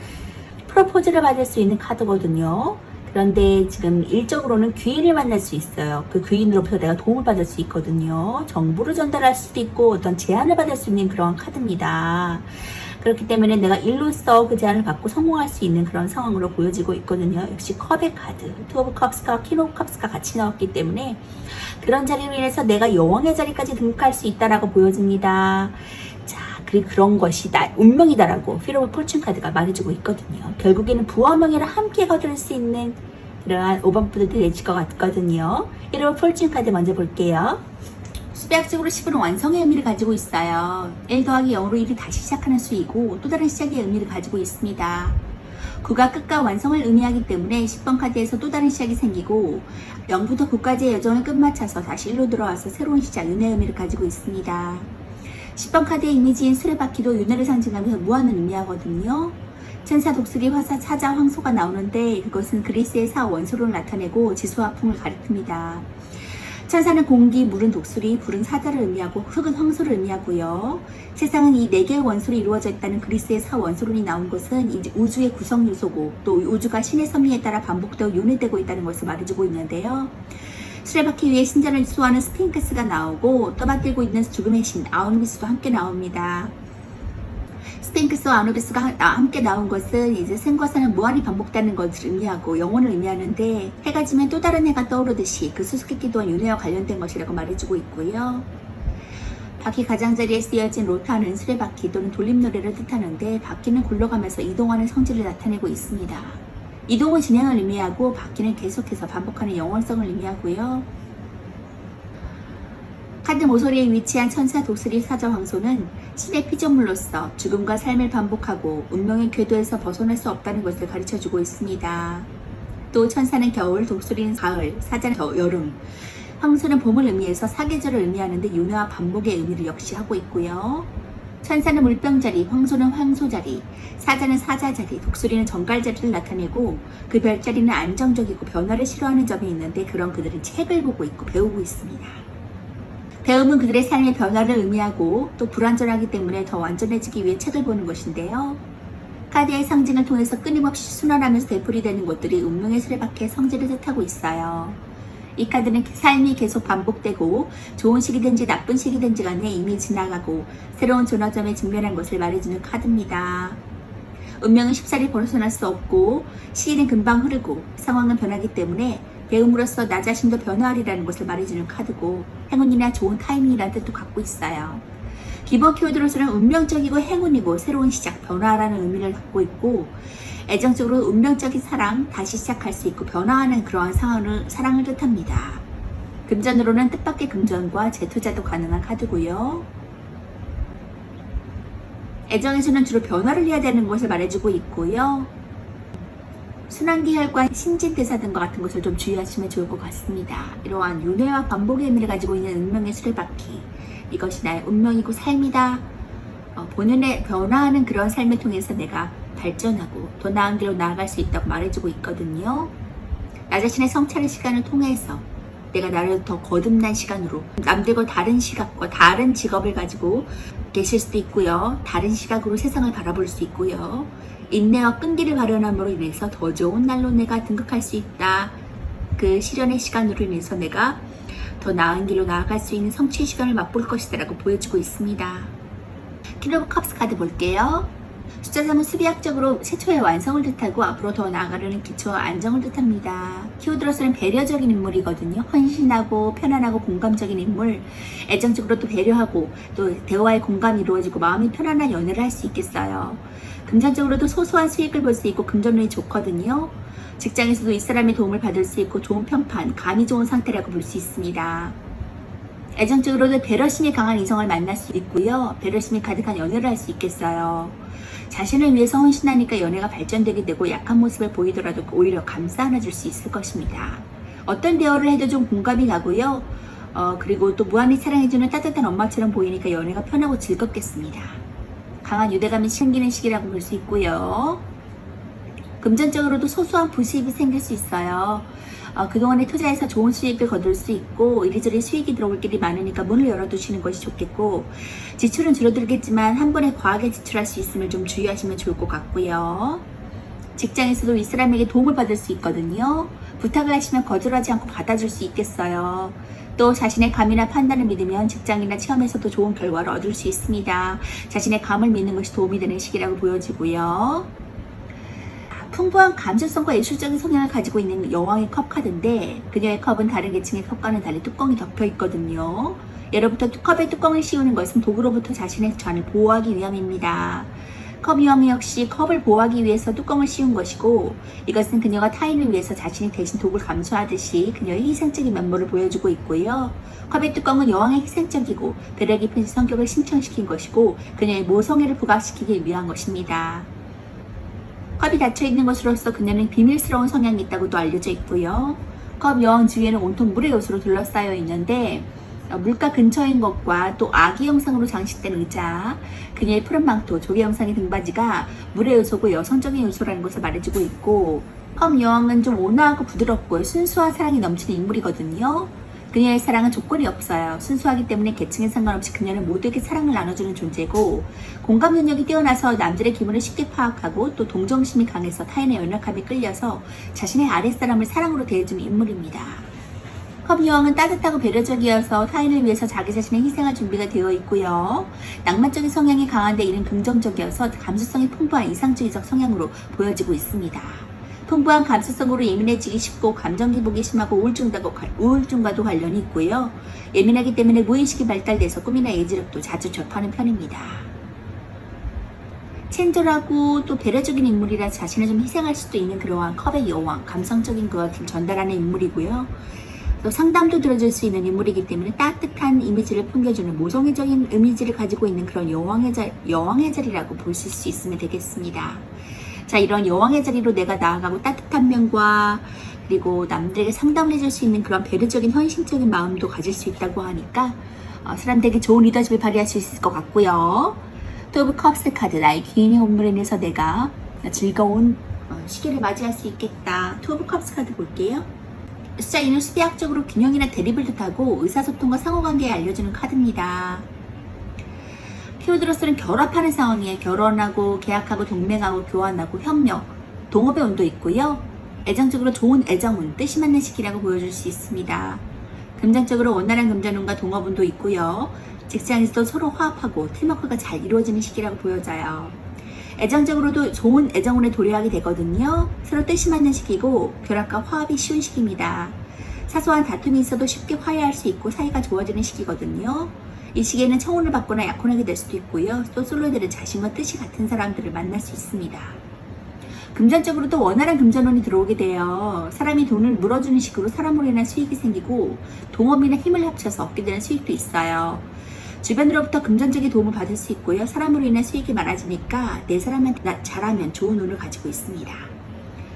A: 프로포즈를 받을 수 있는 카드거든요. 그런데 지금 일적으로는 귀인을 만날 수 있어요. 그 귀인으로부터 내가 도움을 받을 수 있거든요. 정보를 전달할 수도 있고 어떤 제안을 받을 수 있는 그런 카드입니다. 그렇기 때문에 내가 일로서 그 제안을 받고 성공할 수 있는 그런 상황으로 보여지고 있거든요. 역시 컵의 카드, 투 오브 컵스가 퀸 오브 컵스가 같이 나왔기 때문에 그런 자리로 인해서 내가 여왕의 자리까지 등극할 수 있다라고 보여집니다. 자, 그리고 그런 것이다, 운명이다라고 피로브 폴춘 카드가 말해주고 있거든요. 결국에는 부와 명예를 함께 거둘 수 있는 그러한 5번 분들이 내질 것 같거든요. 피로브 폴춘 카드 먼저 볼게요. 수학적으로 10은 완성의 의미를 가지고 있어요. 1 더하기 0으로 1이 다시 시작하는 수이고 또 다른 시작의 의미를 가지고 있습니다. 9가 끝과 완성을 의미하기 때문에 10번 카드에서 또 다른 시작이 생기고 0부터 9까지의 여정을 끝마쳐서 다시 1로 들어와서 새로운 시작, 윤회의 의미를 가지고 있습니다. 10번 카드의 이미지인 수레바퀴도 윤회를 상징하면서 무한을 의미하거든요. 천사, 독수리, 화사, 사자, 황소가 나오는데 그것은 그리스의 사 원소를 나타내고 지수와 풍을 가리킵니다. 천사는 공기, 물은 독수리, 불은 사자를 의미하고 흙은 황소를 의미하고요. 세상은 이 4개의 원소로 이루어져 있다는 그리스의 사 원소론이 나온 것은 이제 우주의 구성 요소고 또 우주가 신의 섭리에 따라 반복되어 윤회되고 있다는 것을 말해주고 있는데요. 수레바퀴 위에 신전을 수호하는 스핑크스가 나오고 떠받들고 있는 죽음의 신 아누비스도 함께 나옵니다. 스핑크스와 아누비스가 함께 나온 것은 이제 생과 사는 무한히 반복되는 것을 의미하고 영혼을 의미하는데 해가 지면 또 다른 해가 떠오르듯이 그 수수께끼 또한 윤회와 관련된 것이라고 말해주고 있고요. 바퀴 가장자리에 쓰여진 로타는 수레바퀴 또는 돌림노래를 뜻하는데 바퀴는 굴러가면서 이동하는 성질을 나타내고 있습니다. 이동은 진행을 의미하고 바퀴는 계속해서 반복하는 영원성을 의미하고요. 카드 모서리에 위치한 천사, 독수리, 사자, 황소는 신의 피조물로서 죽음과 삶을 반복하고 운명의 궤도에서 벗어날 수 없다는 것을 가르쳐주고 있습니다. 또 천사는 겨울, 독수리는 가을, 사자는 여름, 황소는 봄을 의미해서 사계절을 의미하는데 윤회와 반복의 의미를 역시 하고 있고요. 천사는 물병자리, 황소는 황소자리, 사자는 사자자리, 독수리는 정갈자리를 나타내고 그 별자리는 안정적이고 변화를 싫어하는 점이 있는데 그런 그들은 책을 보고 있고 배우고 있습니다. 배움은 그들의 삶의 변화를 의미하고 또 불완전하기 때문에 더 완전해지기 위해 책을 보는 것인데요. 카드의 상징을 통해서 끊임없이 순환하면서 되풀이되는 것들이 운명의 수레바퀴의 성질을 뜻하고 있어요. 이 카드는 삶이 계속 반복되고 좋은 시기든지 나쁜 시기든지 간에 이미 지나가고 새로운 전환점에 직면한 것을 말해주는 카드입니다. 운명은 쉽사리 벗어날 수 없고 시기는 금방 흐르고 상황은 변하기 때문에 배움으로써 나 자신도 변화하리라는 것을 말해주는 카드고 행운이나 좋은 타이밍이라는 뜻도 갖고 있어요. 기본 키워드로서는 운명적이고 행운이고 새로운 시작, 변화라는 의미를 갖고 있고 애정적으로 운명적인 사랑, 다시 시작할 수 있고 변화하는 그러한 사랑을 뜻합니다. 금전으로는 뜻밖의 금전과 재투자도 가능한 카드고요. 애정에서는 주로 변화를 해야 되는 것을 말해주고 있고요. 순환기혈과 신진대사 등과 같은 것을 좀 주의하시면 좋을 것 같습니다. 이러한 윤회와 반복의 의미를 가지고 있는 운명의 수레바퀴, 이것이 나의 운명이고 삶이다. 본연의 변화하는 그런 삶을 통해서 내가 발전하고 더 나은 길로 나아갈 수 있다고 말해주고 있거든요. 나 자신의 성찰의 시간을 통해서 내가 나를 더 거듭난 시간으로 남들과 다른 시각과 다른 직업을 가지고 계실 수도 있고요. 다른 시각으로 세상을 바라볼 수 있고요. 인내와 끈기를 발현함으로 인해서 더 좋은 날로 내가 등극할 수 있다. 그 실현의 시간으로 인해서 내가 더 나은 길로 나아갈 수 있는 성취의 시간을 맛볼 것이다 라고 보여주고 있습니다. 퀸 오브 컵스 카드 볼게요. 숫자 3은 수비학적으로 최초의 완성을 뜻하고 앞으로 더 나아가려는 기초와 안정을 뜻합니다. 키워드로서는 배려적인 인물이거든요. 헌신하고 편안하고 공감적인 인물, 애정적으로 또 배려하고 또 대화의 공감이 이루어지고 마음이 편안한 연애를 할 수 있겠어요. 금전적으로도 소소한 수익을 볼 수 있고 금전운이 좋거든요. 직장에서도 이 사람의 도움을 받을 수 있고 좋은 평판, 감이 좋은 상태라고 볼 수 있습니다. 애정적으로도 배려심이 강한 이성을 만날 수 있고요. 배려심이 가득한 연애를 할 수 있겠어요. 자신을 위해서 헌신하니까 연애가 발전되게 되고 약한 모습을 보이더라도 오히려 감싸 안아줄 수 있을 것입니다. 어떤 대화를 해도 좀 공감이 가고요. 그리고 또 무한히 사랑해주는 따뜻한 엄마처럼 보이니까 연애가 편하고 즐겁겠습니다. 강한 유대감이 생기는 시기라고 볼 수 있고요. 금전적으로도 소소한 부수입이 생길 수 있어요. 그동안에 투자해서 좋은 수익을 거둘 수 있고 이리저리 수익이 들어올 길이 많으니까 문을 열어두시는 것이 좋겠고 지출은 줄어들겠지만 한 번에 과하게 지출할 수 있음을 좀 주의하시면 좋을 것 같고요. 직장에서도 이 사람에게 도움을 받을 수 있거든요. 부탁을 하시면 거절하지 않고 받아줄 수 있겠어요. 또 자신의 감이나 판단을 믿으면 직장이나 체험에서도 좋은 결과를 얻을 수 있습니다. 자신의 감을 믿는 것이 도움이 되는 시기라고 보여지고요. 풍부한 감수성과 예술적인 성향을 가지고 있는 여왕의 컵 카드인데 그녀의 컵은 다른 계층의 컵과는 달리 뚜껑이 덮여 있거든요. 예로부터 컵에 뚜껑을 씌우는 것은 독으로부터 자신의 잔을 보호하기 위함입니다. 컵 여왕 역시 컵을 보호하기 위해서 뚜껑을 씌운 것이고 이것은 그녀가 타인을 위해서 자신이 대신 독을 감수하듯이 그녀의 희생적인 면모를 보여주고 있고요. 컵의 뚜껑은 여왕의 희생적이고 배려 깊은 성격을 심청시킨 것이고 그녀의 모성애를 부각시키기 위한 것입니다. 컵이 닫혀있는 것으로서 그녀는 비밀스러운 성향이 있다고도 알려져 있고요. 컵 여왕 주위에는 온통 물의 요소로 둘러싸여 있는데 물가 근처인 것과 또 아기 형상으로 장식된 의자, 그녀의 푸른 망토, 조개 형상의 등받이가 물의 요소고 여성적인 요소라는 것을 말해주고 있고 컵 여왕은 좀 온화하고 부드럽고 순수한 사랑이 넘치는 인물이거든요. 그녀의 사랑은 조건이 없어요. 순수하기 때문에 계층에 상관없이 그녀는 모두에게 사랑을 나눠주는 존재고 공감 능력이 뛰어나서 남들의 기분을 쉽게 파악하고 또 동정심이 강해서 타인의 연약함에 끌려서 자신의 아랫사람을 사랑으로 대해주는 인물입니다. 컵 여왕은 따뜻하고 배려적이어서 타인을 위해서 자기 자신의 희생할 준비가 되어 있고요. 낭만적인 성향이 강한데 이는 긍정적이어서 감수성이 풍부한 이상주의적 성향으로 보여지고 있습니다. 풍부한 감수성으로 예민해지기 쉽고 감정 기복이 심하고 우울증과도 관련이 있고요. 예민하기 때문에 무의식이 발달돼서 꿈이나 예지력도 자주 접하는 편입니다. 친절하고 또 배려적인 인물이라 자신을 좀 희생할 수도 있는 그러한 컵의 여왕, 감성적인 것을 전달하는 인물이고요. 또 상담도 들어줄 수 있는 인물이기 때문에 따뜻한 이미지를 풍겨주는 모성애적인 이미지를 가지고 있는 그런 여왕의 자리라고 보실 수 있으면 되겠습니다. 자, 이런 여왕의 자리로 내가 나아가고 따뜻한 면과 그리고 남들에게 상담을 해줄 수 있는 그런 배려적인 헌신적인 마음도 가질 수 있다고 하니까 사람들에게 좋은 리더십을 발휘할 수 있을 것 같고요. 투 오브 컵스 카드, 나의 귀인의 운물에 인해서 내가 즐거운 시기를 맞이할 수 있겠다. 투 오브 컵스 카드 볼게요. 숫자 이는 수비학적으로 균형이나 대립을 뜻하고 의사소통과 상호관계에 알려주는 카드입니다. 키워드로서는 결합하는 상황이에요. 결혼하고 계약하고 동맹하고 교환하고 협력, 동업의 운도 있고요. 애정적으로 좋은 애정운, 뜻이 맞는 시기라고 보여줄 수 있습니다. 금전적으로 원활한 금전운과 동업운도 있고요. 직장에서도 서로 화합하고 팀워크가 잘 이루어지는 시기라고 보여져요. 애정적으로도 좋은 애정운에 도래하게 되거든요. 서로 뜻이 맞는 시기고 결합과 화합이 쉬운 시기입니다. 사소한 다툼이 있어도 쉽게 화해할 수 있고 사이가 좋아지는 시기거든요. 이 시기에는 청혼을 받거나 약혼하게 될 수도 있고요. 또 솔로들은 자신과 뜻이 같은 사람들을 만날 수 있습니다. 금전적으로도 원활한 금전운이 들어오게 돼요. 사람이 돈을 물어주는 식으로 사람으로 인한 수익이 생기고 동업이나 힘을 합쳐서 얻게 되는 수익도 있어요. 주변으로부터 금전적인 도움을 받을 수 있고요. 사람으로 인한 수익이 많아지니까 내 사람한테 잘하면 좋은 운을 가지고 있습니다.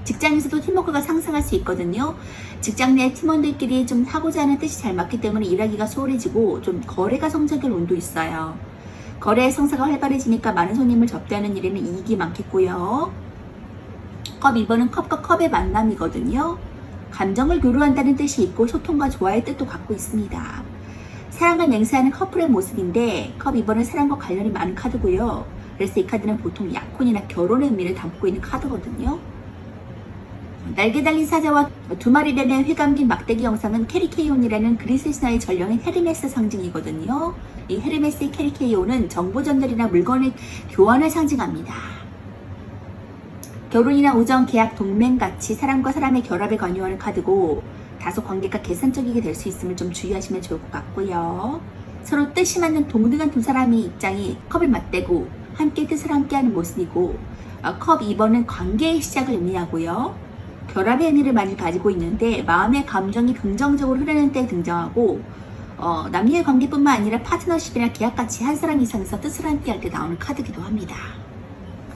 A: 직장에서도 팀워크가 상승할 수 있거든요. 직장 내 팀원들끼리 좀 하고자 하는 뜻이 잘 맞기 때문에 일하기가 수월해지고 좀 거래가 성장할 운도 있어요. 거래의 성사가 활발해지니까 많은 손님을 접대하는 일에는 이익이 많겠고요. 컵 2번은 컵과 컵의 만남이거든요. 감정을 교류한다는 뜻이 있고 소통과 조화의 뜻도 갖고 있습니다. 사랑을 맹세하는 커플의 모습인데 컵 2번은 사랑과 관련이 많은 카드고요. 그래서 이 카드는 보통 약혼이나 결혼의 의미를 담고 있는 카드거든요. 날개 달린 사자와 두 마리 되는 휘감긴 막대기 영상은 캐리케이온이라는 그리스 신화의 전령인 헤르메스 상징이거든요. 이 헤르메스의 캐리케이온은 정보 전달이나 물건의 교환을 상징합니다. 결혼이나 우정, 계약, 동맹 같이 사람과 사람의 결합에 관여하는 카드고 다소 관계가 계산적이게 될 수 있음을 좀 주의하시면 좋을 것 같고요. 서로 뜻이 맞는 동등한 두 사람의 입장이 컵을 맞대고 함께 뜻을 함께하는 모습이고 컵 2번은 관계의 시작을 의미하고요. 결합의 의미를 많이 가지고 있는데 마음의 감정이 긍정적으로 흐르는 때 등장하고 남녀의 관계뿐만 아니라 파트너십이나 계약같이 한 사람 이상에서 뜻을 함께할 때 나오는 카드기도 합니다.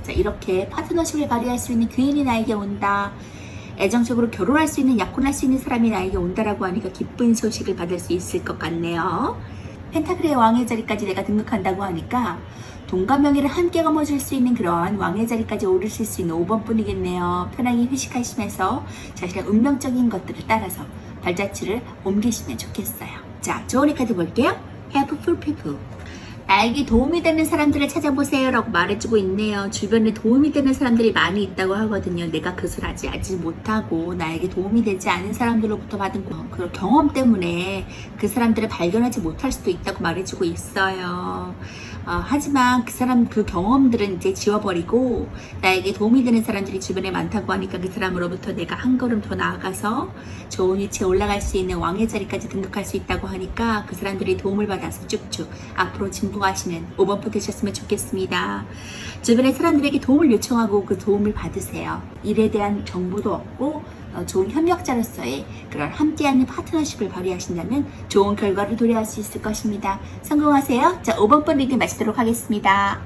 A: 자, 이렇게 파트너십을 발휘할 수 있는 귀인이 나에게 온다. 애정적으로 결혼할 수 있는, 약혼할 수 있는 사람이 나에게 온다라고 하니까 기쁜 소식을 받을 수 있을 것 같네요. 펜타클의 왕의 자리까지 내가 등극한다고 하니까 돈과 명예를 함께 거머쥘 수 있는 그런 왕의 자리까지 오르실 수 있는 5번 뿐이겠네요. 편하게 휴식하시면서 자신의 운명적인 것들을 따라서 발자취를 옮기시면 좋겠어요. 자, 좋은 카드 볼게요. Helpful people. 나에게 도움이 되는 사람들을 찾아보세요 라고 말해주고 있네요. 주변에 도움이 되는 사람들이 많이 있다고 하거든요. 내가 그것을 아직 알지 못하고 나에게 도움이 되지 않은 사람들로부터 받은 그런 경험 때문에 그 사람들을 발견하지 못할 수도 있다고 말해주고 있어요. 하지만 그 경험들은 이제 지워버리고 나에게 도움이 되는 사람들이 주변에 많다고 하니까 그 사람으로부터 내가 한 걸음 더 나아가서 좋은 위치에 올라갈 수 있는 왕의 자리까지 등극할 수 있다고 하니까 그 사람들이 도움을 받아서 쭉쭉 앞으로 진보하시는 5번부 되셨으면 좋겠습니다. 주변의 사람들에게 도움을 요청하고 그 도움을 받으세요. 일에 대한 정보도 얻고 좋은 협력자로서의 그런 함께하는 파트너십을 발휘하신다면 좋은 결과를 도래할 수 있을 것입니다. 성공하세요. 자, 5번번 리딩 마치도록 하겠습니다.